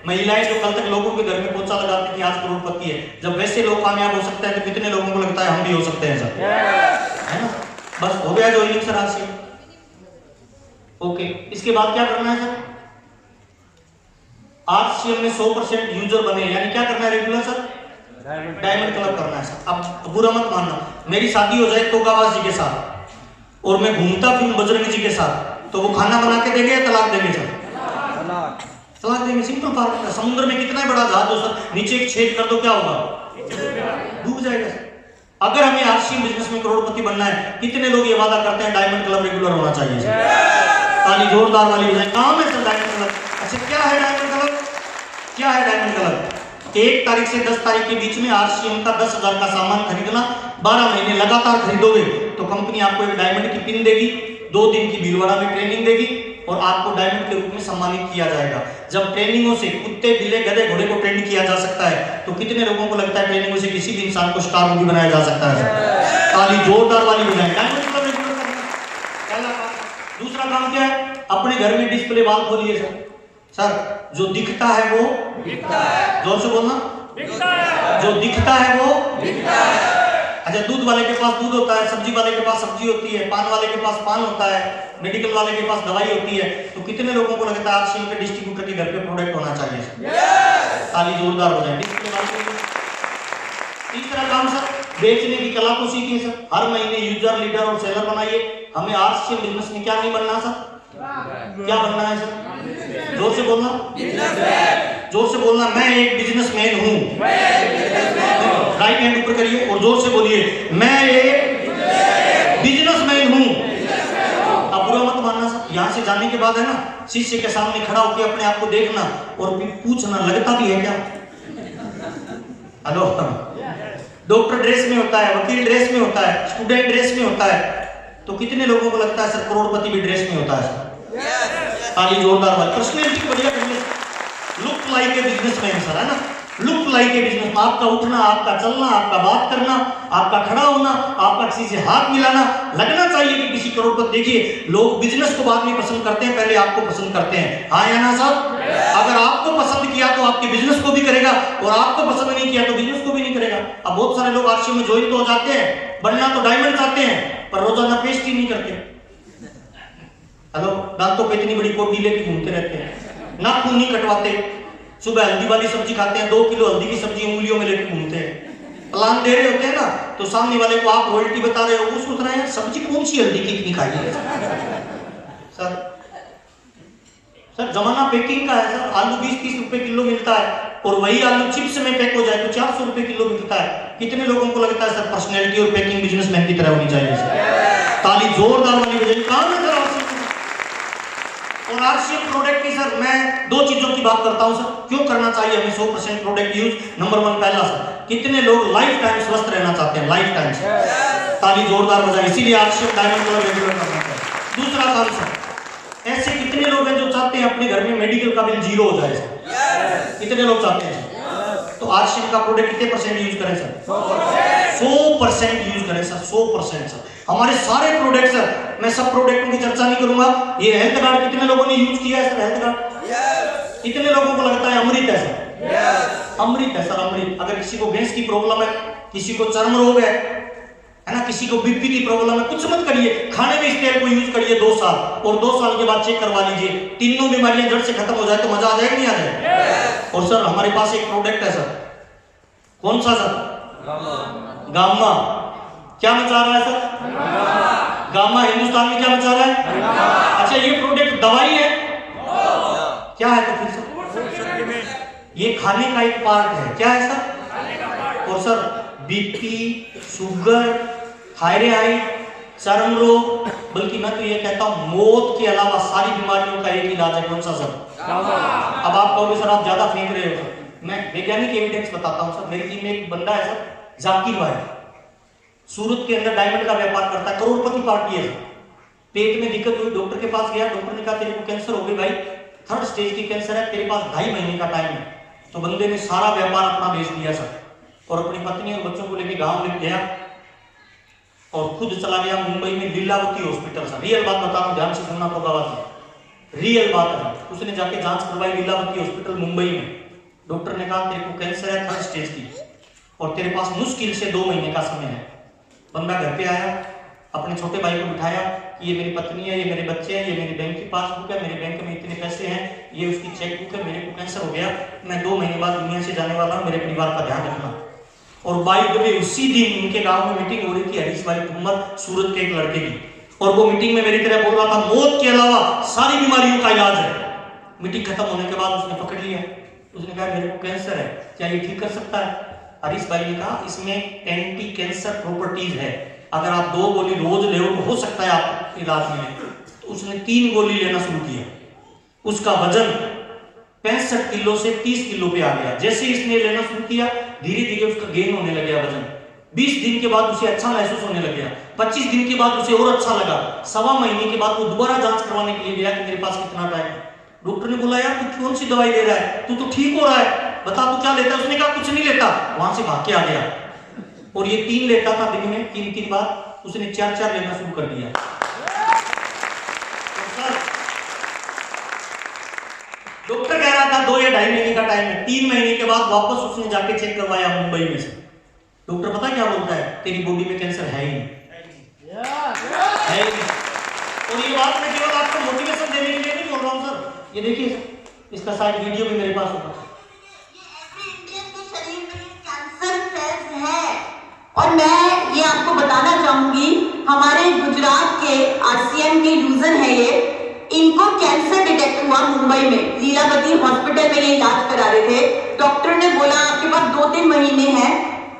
महिलाएं जो कल तक लोगों के घर में पोछा लगाती थी, आज करोड़पति है। जब वैसे लोग कामयाब हो सकते हैं तो कितने लोगों को लगता है हम भी हो सकते हैं सर, है ना? बस हो गया ज्वाइनिंग सर आरसीएम। ओके, इसके बाद क्या करना है सर? आरसीएम में 100% यूजर बने, यानी क्या करना है रेगुलर सर? डायमंड क्लब करना है सर। अब बुरा मत मानना, मेरी शादी हो जाए तोगावास जी के साथ और मैं घूमता फिरूं बजरंग जी के साथ, तो वो खाना बना के देंगे या तलाक देंगे सर? तलाक देंगे। सिंपल फॉर्मूला है। समुद्र में कितना बड़ा जहाज हो सर, नीचे एक छेद कर दो, क्या होगा? डूब जाएगा सर। अगर हमें आरसीएम बिजनेस में करोड़पति बनना है, कितने लोग ये वादा करते हैं डायमंड क्लब रेगुलर होना चाहिए सर? ताली जोरदार वाली बजाएं। काम है सर डायमंड क्लब। अच्छा, क्या है डायमंड क्लब? क्या है डायमंड क्लब? 1 तारीख से 10 तारीख के बीच में आरसीएम का 10,000 का सामान खरीदना, 12 महीने लगातार खरीदोगे तो कंपनी आपको एक डायमंड की पिन देगी, 2 दिन की भीलवाड़ा में ट्रेनिंग देगी और आपको डायमंड के रूप में सम्मानित किया जाएगा। जब ट्रेनिंगों से कुत्ते, बिल्ले, गधे, घोड़े को ट्रेंड किया जा सकता है तो कितने लोगों को लगता है ट्रेनिंगों से किसी भी इंसान को स्टार भी बनाया जा सकता है? ताली जोरदार वाली बजाएं। डायमंड क्लब रेगुलर करना, पहला काम। दूसरा काम क्या है? अपने घर में डिस्प्ले वॉल खोलिए सर। सर, जो दिखता है वो बिकता है। जोर से बोलना, बिकता है। जो दिखता है वो बिकता है। अच्छा, दूध वाले के पास दूध होता है, सब्जी वाले के पास सब्जी होती है, पान वाले के पास पान होता है, मेडिकल वाले के पास दवाई होती है। तो कितने लोगों को लगता है आरसीएम के डिस्ट्रीब्यूटर के घर पे प्रोडक्ट होना चाहिए सर? ताली जोरदार हो जाए। तीसरा काम सर, बेचने की कला को सीखिए सर। हर महीने यूजर, लीडर और सेलर बनाइए। हमें आरसीएम बिजनेस में क्या नहीं बनना सर? क्या बनना है सर? जोर से बोलना, जोर से बोलना। मैं एक बिजनेसमैन हूं। राइट हैंड ऊपर करिए और जोर से बोलिए, मैं एक बिजनेसमैन हूं। अब बुरा मत मानना सर। यहां से जाने के बाद है ना, शीशे के सामने खड़ा होकर अपने आप को देखना और फिर पूछना, लगता भी है क्या? हेलो, डॉक्टर ड्रेस में होता है, वकील ड्रेस में होता है, स्टूडेंट ड्रेस में होता है, तो कितने लोगों को लगता है सर करोड़पति भी ड्रेस में होता है सर? ताली जोरदार वाली। पर्सनैलिटी बढ़िया business, look like a businessman sir, है ना? Look like a business. आपका उठना, आपका चलना, आपका बात करना, आपका खड़ा होना, आपका किसी से हाथ मिलाना लगना चाहिए कि किसी करोड़पति। देखिए, लोग बिजनेस को बाद में पसंद करते हैं, पहले आपको पसंद करते हैं। हाँ या ना साहब? अगर आपको पसंद किया तो आपके बिजनेस को भी करेगा और आपको पसंद नहीं किया तो बिजनेस को भी नहीं करेगा। अब बहुत सारे लोग आरसीएम में ज्वाइन तो हो जाते हैं, बनना तो डायमंड चाहते हैं, पर रोजाना पेस्ट ही नहीं करते। हेलो, दांतों पे इतनी बड़ी कोटी लेके घूमते रहते हैं, नाखून नहीं कटवाते, सुबह हल्दी वाली सब्जी खाते हैं, 2 किलो हल्दी की सब्जी उंगलियों में लेके घूमते हैं। प्लान दे रहे होते हैं ना, तो सामने वाले को आप रॉयल्टी बता रहे हो, वो सोच रहे हैं सब्जी कौन सी हल्दी की इतनी खाई है सर। सर, जमाना पैकिंग का है सर। आलू 20-30 रुपए किलो मिलता है और वही आलू चिप्स में पैक हो जाए तो 400 रुपए किलो मिलता है। कितने लोगों को लगता है सर पर्सनैलिटी और पैकिंग बिजनेसमैन की तरह होनी चाहिए सर? ताली जोरदार वाली बजाइए। काम है सर आरसीएम। और आरसीएम प्रोडक्ट की सर मैं 2 चीजों की बात करता हूं सर, क्यों करना चाहिए हमें 100% प्रोडक्ट यूज। नंबर 1, पहला सर, कितने लोग लाइफ टाइम स्वस्थ रहना चाहते हैं? Life time. ताली जोरदार बजाइए। इसीलिए आरसीएम डायमंड क्लब रेगुलर करना चाहिए। दूसरा काम सर, ऐसे कितने लोग हैं जो चाहते हैं अपने घर में मेडिकल का बिल 0 हो जाए सर? कितने लोग चाहते हैं? तो आरसीएम का प्रोडक्ट कितने % यूज करें सर? 100% यूज करें सर। 100% सर। हमारे सारे प्रोडक्ट सर, मैं सब प्रोडक्टों की चर्चा नहीं करूंगा। ये हेल्थ गार्ड कितने लोगों ने यूज किया है सर? हेल्थ गार्ड कितने लोगों को लगता है अमृत है सर? अमृत है सर, अमृत। अगर किसी को गैस की प्रॉब्लम है, किसी को चर्म रोग है ना, किसी को बीपी की प्रॉब्लम है, कुछ मत करिए, खाने में इस तेल को यूज करिए 2 साल, और 2 साल के बाद चेक करवा लीजिए, तीनों बीमारियां जड़ से खत्म हो जाए तो मजा आ जाएगा नहीं आ जाएगा। और सर हमारे पास एक प्रोडक्ट है सर, कौन सा सर? गामा। क्या मचा रहा है सर? गामा हिंदुस्तान में क्या मचा रहा है? अच्छा, ये प्रोडक्ट दवाई है क्या है? तो फिर सर ये खाने का एक पार्ट है, क्या है सर? और सर बीपी, शुगर, थायराइड, चर्म रोग, बल्कि मैं तो ये कहता हूं मौत के अलावा सारी बीमारियों का एक इलाज है, कौन सा सर? अब आप कहोगे सर आप ज्यादा फेंक रहे हो, मैं वैज्ञानिक एविडेंस बताता हूं सर। मेरी टीम में एक बंदा है सर, जाकिर भाई, सूरत के अंदर डायमंड का व्यापार करता है, करोड़पति पार्टी है सर। पेट में दिक्कत हुई, डॉक्टर के पास गया, डॉक्टर ने कहा तेरे को कैंसर हो गई भाई, 3rd स्टेज की कैंसर है, तेरे पास 2.5 महीने का टाइम है। तो बंदे ने सारा व्यापार अपना बेच दिया सर, और अपनी पत्नी और बच्चों को लेकर गांव ले गया और खुद चला गया मुंबई में लीलावती हॉस्पिटल सर। रियल बात बता रहा हूं, ध्यान से सुनना होगा, रियल बात है। उसने जाके जांच करवाई लीलावती हॉस्पिटल मुंबई में। डॉक्टर ने कहा तेरे को कैंसर है 3rd स्टेज की, और तेरे पास मुश्किल से 2 महीने का समय है। बंदा घर पे आया, अपने छोटे भाई को बिठाया कि ये मेरी पत्नी है, ये मेरे बच्चे हैं, ये मेरी बैंक की पासबुक है, मेरे बैंक में इतने पैसे हैं, ये उसकी चेकबुक है, मेरे को कैंसर हो गया, मैं 2 महीने बाद दुनिया से जाने वाला हूं, मेरे परिवार का ध्यान रखना। और बाई द वे उसी दिन उनके गांव में मीटिंग हो रही थी हरीश भाई तुमर, सूरत के एक लड़के की, और वो मीटिंग में मेरी तरह बोल रहा था मौत के अलावा सारी बीमारियों का इलाज है। मीटिंग खत्म होने के बाद उसने पकड़ लिया, उसने कहा मेरे को कैंसर है, क्या ये ठीक कर सकता है? हरीश भाई ने कहा इसमें एंटी कैंसर प्रॉपर्टीज है, अगर आप 2 गोली रोज ले तो हो सकता है आप इलाज मिले। तो उसने 3 गोली लेना शुरू किया, उसका वजन 65 किलो से 30 किलो पे आ गया। जैसे इसने लेना शुरू किया धीरे धीरे उसका गेन होने लग गया वजन। 20 दिन के बाद उसे अच्छा महसूस होने लग गया, 25 दिन के बाद उसे और अच्छा लगा, 1.25 महीने के बाद वो दोबारा जांच करवाने के लिए गया कि मेरे पास कितना टाइम है। डॉक्टर ने बोला यार तू कौन सी दवाई ले रहा है, तू तो ठीक हो रहा है, बता तू क्या लेता है? उसने कहा कुछ नहीं लेता। वहां से भाग के आ गया, और ये 3 लेता था दिन में, 3 बार, उसने 4 लेना शुरू कर दिया। डॉक्टर कह रहा था 2 या 2.5 महीने का टाइम है, 3 महीने के बाद वापस उसने जाके चेक करवाया मुंबई में से। डॉक्टर पता क्या बोलता है? तेरी बॉडी में कैंसर है ही नहीं, है ही नहीं। और ये बात मैं केवल आपको मोटिवेशन देने के लिए नहीं बोल रहा हूं सर, ये देखिए इसका साइड वीडियो भी मेरे पास होगा। और मैं ये आपको बताना चाहूंगी, हमारे गुजरात के RCM के यूजर है ये, इनको कैंसर डिटेक्ट हुआ मुंबई में, लीलावती हॉस्पिटल में ये इलाज करा रहे थे। डॉक्टर ने बोला आपके पास 2-3 महीने हैं,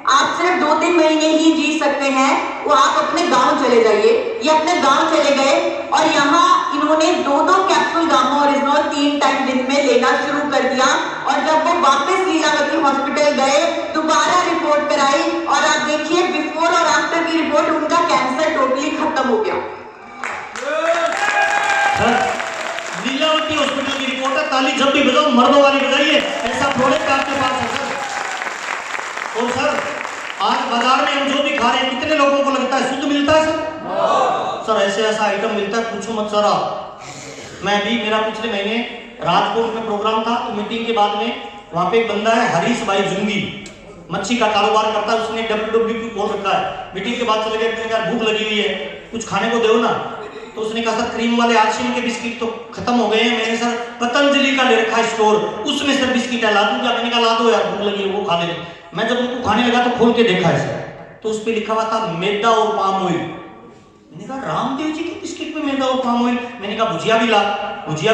आप सिर्फ 2-3 महीने ही जी सकते हैं, वो आप अपने गांव चले जाइए। ये अपने गांव चले गए और यहाँ इन्होंने 2-2 कैप्सूल गामा ओरिजिनल 3 टाइम दिन में लेना शुरू कर दिया। और जब वो वापस लीलावती हॉस्पिटल गए, दोबारा रिपोर्ट कराई, और आप देखिए बिफोर और आफ्टर की रिपोर्ट, उनका कैंसर टोटली खत्म हो गया। लीलावती हॉस्पिटल की रिपोर्ट है, ताली जब भी बजाओ मर्दों वाली बजाइए, ऐसा प्रोडक्ट आपके पास है सर। और सर आज बाजार में हम जो भी खा रहे हैं, कितने लोगों को लगता है शुद्ध मिलता है सर? सर ऐसे ऐसा आइटम मिलता है पूछो मत सर आप। मैं भी, मेरा पिछले महीने राजकोट में प्रोग्राम था, तो मीटिंग के बाद में वहां पे एक बंदा है हरीश भाई जुंगी, मच्छी का कारोबार करता है, उसने WWP खोल रखा है। मीटिंग के बाद चले गए, मैंने कहा भूख लगी हुई है, कुछ खाने को दो ना। तो उसने कहा सर क्रीम वाले RCM के बिस्किट तो खत्म हो गए हैं, मैंने सर पतंजलि का ले रखा है स्टोर, उसमें सर बिस्किट है, ला दूं क्या? मैंने कहा ला दो यार, भूख लगी है, वो खा ले। मैं जब उनको खाने लगा तो खोल के देखा है सर, तो उस पे लिखा हुआ था मैदा और पाम ऑयल। मैंने कहा रामदेव जी के बिस्किट में मैदा और पाम ऑयल? मैंने कहा भुजिया भी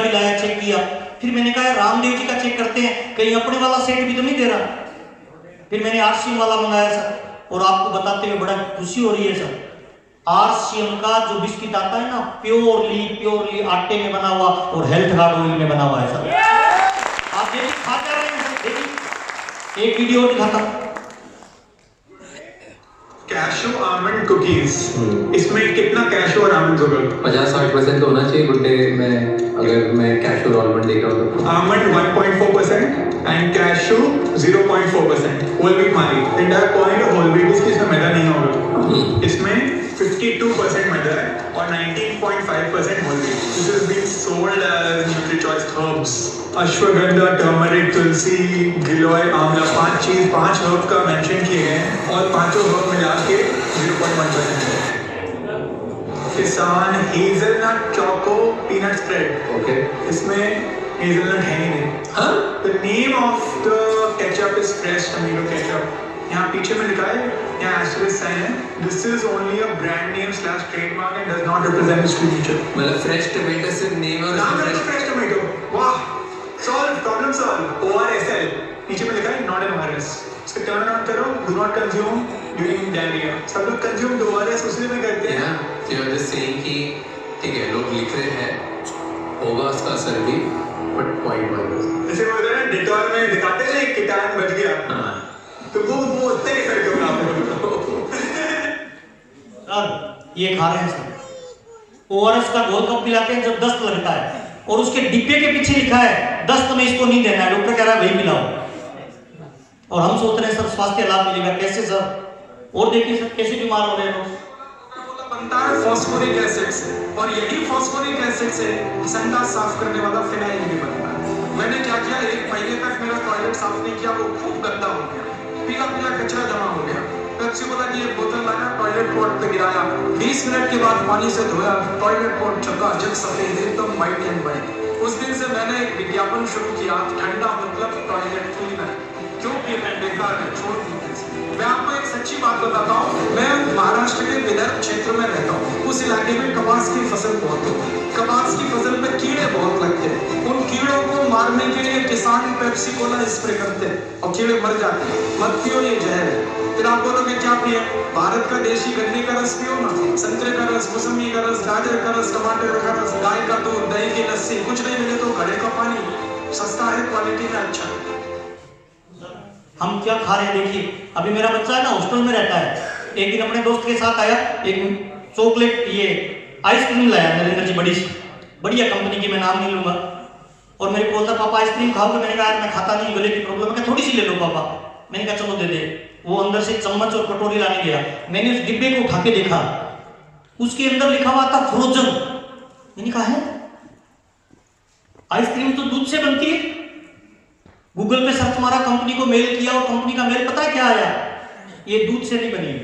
लाया, चेक किया। फिर मैंने कहा रामदेव जी का चेक करते हैं, कहीं अपने वाला सेट भी तो नहीं दे रहा। फिर मैंने RCM वाला मंगाया सर, और आपको बताते हुए बड़ा खुशी हो रही है सर, RCM का जो बिस्किट आता है ना, प्योरली आटे में बना हुआ और हेल्थ गार्ड ऑयल में बना हुआ है सर। आप देखिए खाते रहे हैं सर, देखिए एक वीडियो दिखाता हूं। कैशू आलमंड कुकीज, इसमें कितना कैशू और आलमंड होगा? 50-60% तो होना चाहिए गुड डे में, अगर मैं कैशू और आलमंड देख रहा हूँ तो। Almond 1.4% and cashew 0.4%। Whole wheat माली, इंटायर पॉइंट होल व्हीट, इसमें मैदा नहीं होगा। इसमें 52% मैदा है और 19.5% whole wheat. This is being sold as NutriChoice choice herbs. Ashwagandha, turmeric, tulsi, giloy, amla, 5 herb का मेंशन किए गए हैं और पांचों herb मिला के 0.1% है। किसान hazelnut choco peanut spread. Okay. इसमें हेजलनट है ही नहीं। हाँ? The name of the ketchup is fresh tomato ketchup. यहाँ पीछे में लिखा है, यहाँ asterisk sign है, this is only a brand name / trademark and does not represent distribution. मतलब फ्रेश टमाटो से नेम और नाम है तो फ्रेश fresh tomato, वाह, solve, problem solve, ORSL, पीछे में लिखा है not an ORS, इसका turn on करो, do not consume during diarrhea, सब लोग consume तो ORS उसी में करते हैं। Yeah, so you're just saying कि ठीक है लोग लिख रहे हैं होगा उसका असर भी but 0.1%। जैसे वो ना डिटॉल में दिखाते हैं एक कीटाणु बच गया, हाँ। तो वो उतने ही करके बनाते सर ये खा रहे हैं सर, ओआरएस का गोल कप पिलाते हैं जब दस्त लगता है और उसके डिब्बे के पीछे लिखा है दस्त में इसको नहीं देना है, डॉक्टर कह रहा है वही पिलाओ और हम सोच रहे हैं सर स्वास्थ्य लाभ मिलेगा। कैसे सर? और देखिए सर कैसे बीमार हो रहे हैं लोग। बनता है फास्फोरिक एसिड से और यही फास्फोरिक एसिड से संडास साफ करने वाला फिनाइल भी बनता है। मैंने क्या किया, एक महीने तक मेरा टॉयलेट साफ नहीं किया, वो खूब गंदा हो गया, पीला पीला कचरा जमा हो गया। पेप्सी बोला कि एक बोतल लाया, टॉयलेट पॉट पे गिराया, 20 मिनट के बाद पानी से धोया, टॉयलेट पॉट चकाचक सफेद एकदम व्हाइट एंड व्हाइट। उस दिन से मैंने एक विज्ञापन शुरू किया, ठंडा मतलब टॉयलेट क्लीनर, क्यों पीना बेकार है, छोड़ दीजिए। मैं आपको एक सच्ची बात बताता हूँ, मैं महाराष्ट्र के विदर्भ क्षेत्र में रहता हूँ, उस इलाके में कपास की फसल बहुत होती है, कपास की फसल में कीड़े बहुत लगते हैं, उन कीड़ों को मारने के लिए किसान पेप्सी कोला स्प्रे करते हैं और कीड़े मर जाते हैं। मत पियो, ये जहर है। फिर आप बोलोगे क्या पिए? भारत का देशी गन्ने का रस पियो ना, संतरे का रस, मौसमी का रस, गाजर का रस, टमाटर का रस, गाय का दूध, दही की लस्सी, कुछ नहीं मिले तो घड़े का पानी, सस्ता है, क्वालिटी में अच्छा है। हम क्या खा रहे हैं देखिए, अभी मेरा बच्चा है ना हॉस्टल में रहता है, एक दिन अपने दोस्त के साथ आया, एक चॉकलेट ये आइसक्रीम लाया नरेंद्र जी, बड़ी सी बढ़िया कंपनी की, मैं नाम नहीं लूंगा, और मेरे को बोलता पापा आइसक्रीम खाओगे? मैंने कहा मैं खाता नहीं, गले की प्रॉब्लम है, थोड़ी सी ले लो पापा। मैंने कहा चलो दे दे। वो अंदर से चम्मच और कटोरी लाने गया, मैंने उस डिब्बे को उठा के देखा, उसके अंदर लिखा हुआ था फ्रोजन। मैंने कहा है आइसक्रीम तो दूध से बनती है। गूगल पे सर्च मारा, कंपनी को मेल किया और कंपनी का मेल पता है क्या आया? ये दूध से नहीं बनी है,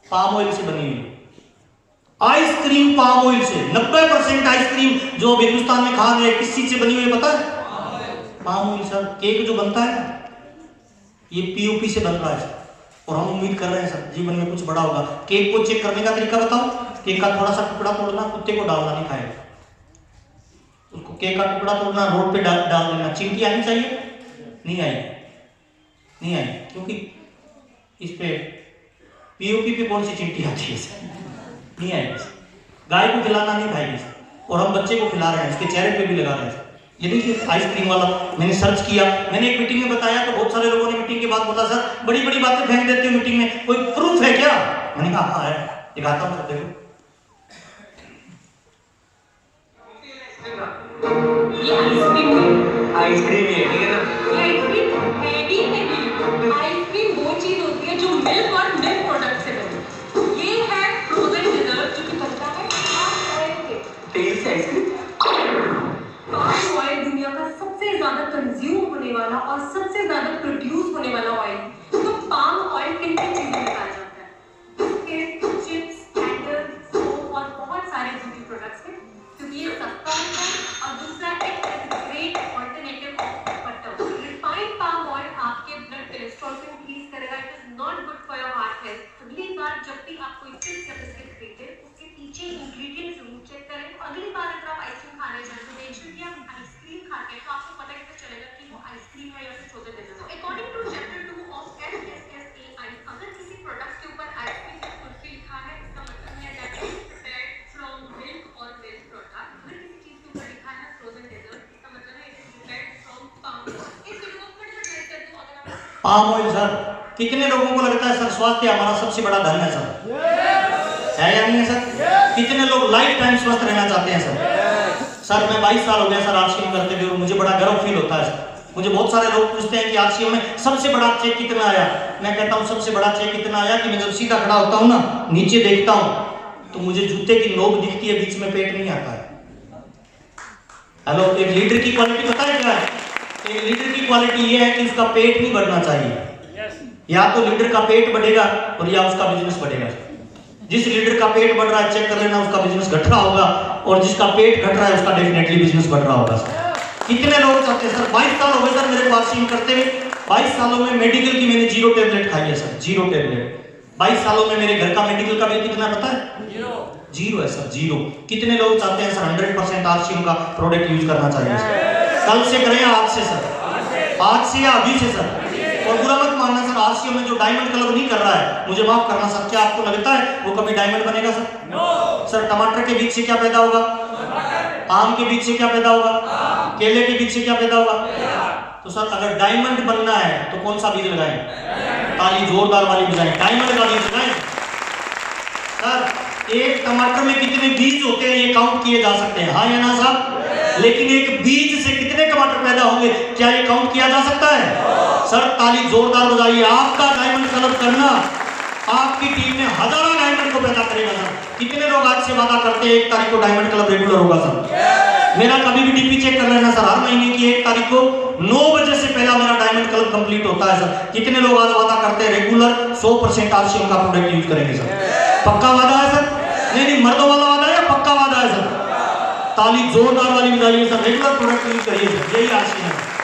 पाम ऑयल से बनी हुई आइसक्रीम, पाम ऑयल से। 90% आइसक्रीम जो हिंदुस्तान में खा रहे हैं किस चीज से बनी हुई है पता है? Palm oil sir. केक जो बनता है ना, ये पीओपी से बन रहा है और हम उम्मीद कर रहे हैं सर जीवन में कुछ बड़ा होगा। केक को चेक करने का तरीका बताओ, केक का थोड़ा सा टुकड़ा तोड़ना, कुत्ते को डालना, नहीं खाएगा उसको, केक का टुकड़ा तोड़ना, रोड पे डाल देना। चींटी आनी चाहिए? नहीं आई, नहीं आई, क्योंकि इस पे पीओपी पे कौन सी चींटी आती है सर? नहीं आई। गाय को खिलाना नहीं खाएगी और हम बच्चे को खिला रहे हैं, उसके चेहरे पे भी लगा रहे हैं। ये देखिए आइसक्रीम वाला, मैंने सर्च किया, मैंने एक मीटिंग में बताया तो बहुत सारे लोगों ने मीटिंग के बाद बोला सर बड़ी बड़ी बातें फेंक देते हो मीटिंग में, कोई प्रूफ है क्या? मैंने कहा हाँ है, दिखाता हूँ, देखो। ये आइसक्रीम है, ठीक है ना? आइसक्रीम रेडी नहीं, आइसक्रीम वो चीज होती है जो मिल्क और मिल्क प्रोडक्ट से बनी। ये है फ्रोजन डेजर्ट जो कि बनता है पाम ऑयल से। तेल से आइसक्रीम? पाम ऑयल दुनिया का सबसे ज्यादा कंज्यूम होने वाला और सबसे ज्यादा प्रोड्यूस होने वाला ऑयल। तो पाम ऑयल किन किन चीजों में पाया जाता है? बिस्किट, चिप्स, कैंडल, सोप और बहुत सारे ब्यूटी प्रोडक्ट्स में, क्योंकि ये सस्ता होता है और दूसरा great alternative of butter. Refined palm oil आपके ब्लड कोलेस्ट्रॉल को इंक्रीज करेगा, it is not good for your heart health. अगली बार जब भी आप कोई चिप्स या बिस्किट खरीदें, उसके पीछे इंग्रेडिएंट्स जरूर चेक करें। अगली बार अगर आप आइसक्रीम खाने जाएं तो देख लीजिए आप आइसक्रीम खाते हैं तो आपको पता कैसे चलेगा कि वो आइसक्रीम है या फिर फ्रोजन डेजर्ट। तो according to chapter 2 of FSSAI, अगर किसी प्रोडक्ट के ऊपर आइसक्रीम या कुल्फी लिखा है, इसका मतलब है that is prepared from milk और मिल्क प्रोडक्ट। अगर किसी चीज के ऊपर लिखा है फ्रोजन डेजर्ट, इसका मतलब है it is prepared from palm oil. इस वीडियो को फटाफट लाइक कर दो अगर आप पाम ऑयल सर, कितने लोगों को लगता है सर स्वास्थ्य हमारा सबसे बड़ा धन है सर? है या नहीं है सर? कितने लोग लाइफ टाइम स्वस्थ रहना चाहते हैं सर? मैं 22 साल हो गया सर आरसीएम करते हुए और मुझे बड़ा गर्व फील होता है सर। मुझे बहुत सारे लोग पूछते हैं कि आरसीएम में सबसे बड़ा चेक कितना आया? मैं कहता हूँ सबसे बड़ा चेक कितना आया कि मैं जब सीधा खड़ा होता हूँ ना, नीचे देखता हूँ तो मुझे जूते की नोक दिखती है, बीच में पेट नहीं आता है। हेलो, एक लीडर की क्वालिटी पता है क्या है? एक लीडर की क्वालिटी ये है कि उसका पेट नहीं बढ़ना चाहिए। या तो लीडर का पेट बढ़ेगा और या उसका बिजनेस बढ़ेगा। जिस लीडर का पेट बढ़ रहा है चेक कर लेना, उसका बिजनेस घट रहा होगा, और जिसका पेट घट रहा है उसका डेफिनेटली बिजनेस बढ़ रहा होगा। कितने लोग चाहते हैं सर, 22 साल हो गए सर मेरे को आरसीएम करते हुए, 22 सालों में मेडिकल की मैंने 0 टैबलेट खाई है सर, 0 टैबलेट। 22 सालों में मेरे घर का मेडिकल का बिल कितना पता है? 0 है सर, 0। कितने लोग चाहते हैं सर 100% आरसीएम का प्रोडक्ट यूज करना चाहिए सर? कल से करें, आज से सर, आज से या अभी से सर। और बुरा मत मानना सर, आरसीएम में जो डायमंड क्लब नहीं कर रहा है, मुझे माफ करना सर, क्या आपको लगता है वो कभी डायमंड बनेगा सर? सर टमाटर के बीज से क्या पैदा होगा? आम के बीज से क्या पैदा होगा? केले के बीज से क्या पैदा होगा? तो सर अगर डायमंड बनना है तो कौन सा बीज लगाएं? ताली जोरदार वाली बजाएं, डायमंड का बीज लगाएं। सर एक टमाटर में कितने बीज होते हैं ये काउंट किए जा सकते हैं, हाँ या ना साहब? लेकिन एक बीज से कितने टमाटर पैदा होंगे, क्या ये काउंट किया जा सकता है? सर ताली जोरदार बजाइए। आपका डायमंड कलर करना आपकी टीम में हजारों डायमंड को पैदा करेगा सर। कितने लोग आज से वादा करते हैं 1 तारीख को डायमंड क्लब रेगुलर होगा सर? मेरा कभी भी डीपी चेक कर लेना सर, हर महीने की 1 तारीख को 9 बजे से पहला मेरा डायमंड क्लब कंप्लीट होता है सर। कितने लोग आज वादा करते हैं रेगुलर 100% आरसीएम का प्रोडक्ट यूज करेंगे सर? पक्का वादा है सर? नहीं, मर्दों वाला वादा है या पक्का वादा है सर? ताली जोरदार वाली बजाइए सर, रेगुलर प्रोडक्ट यूज करिए सर, यही आरसीएम है।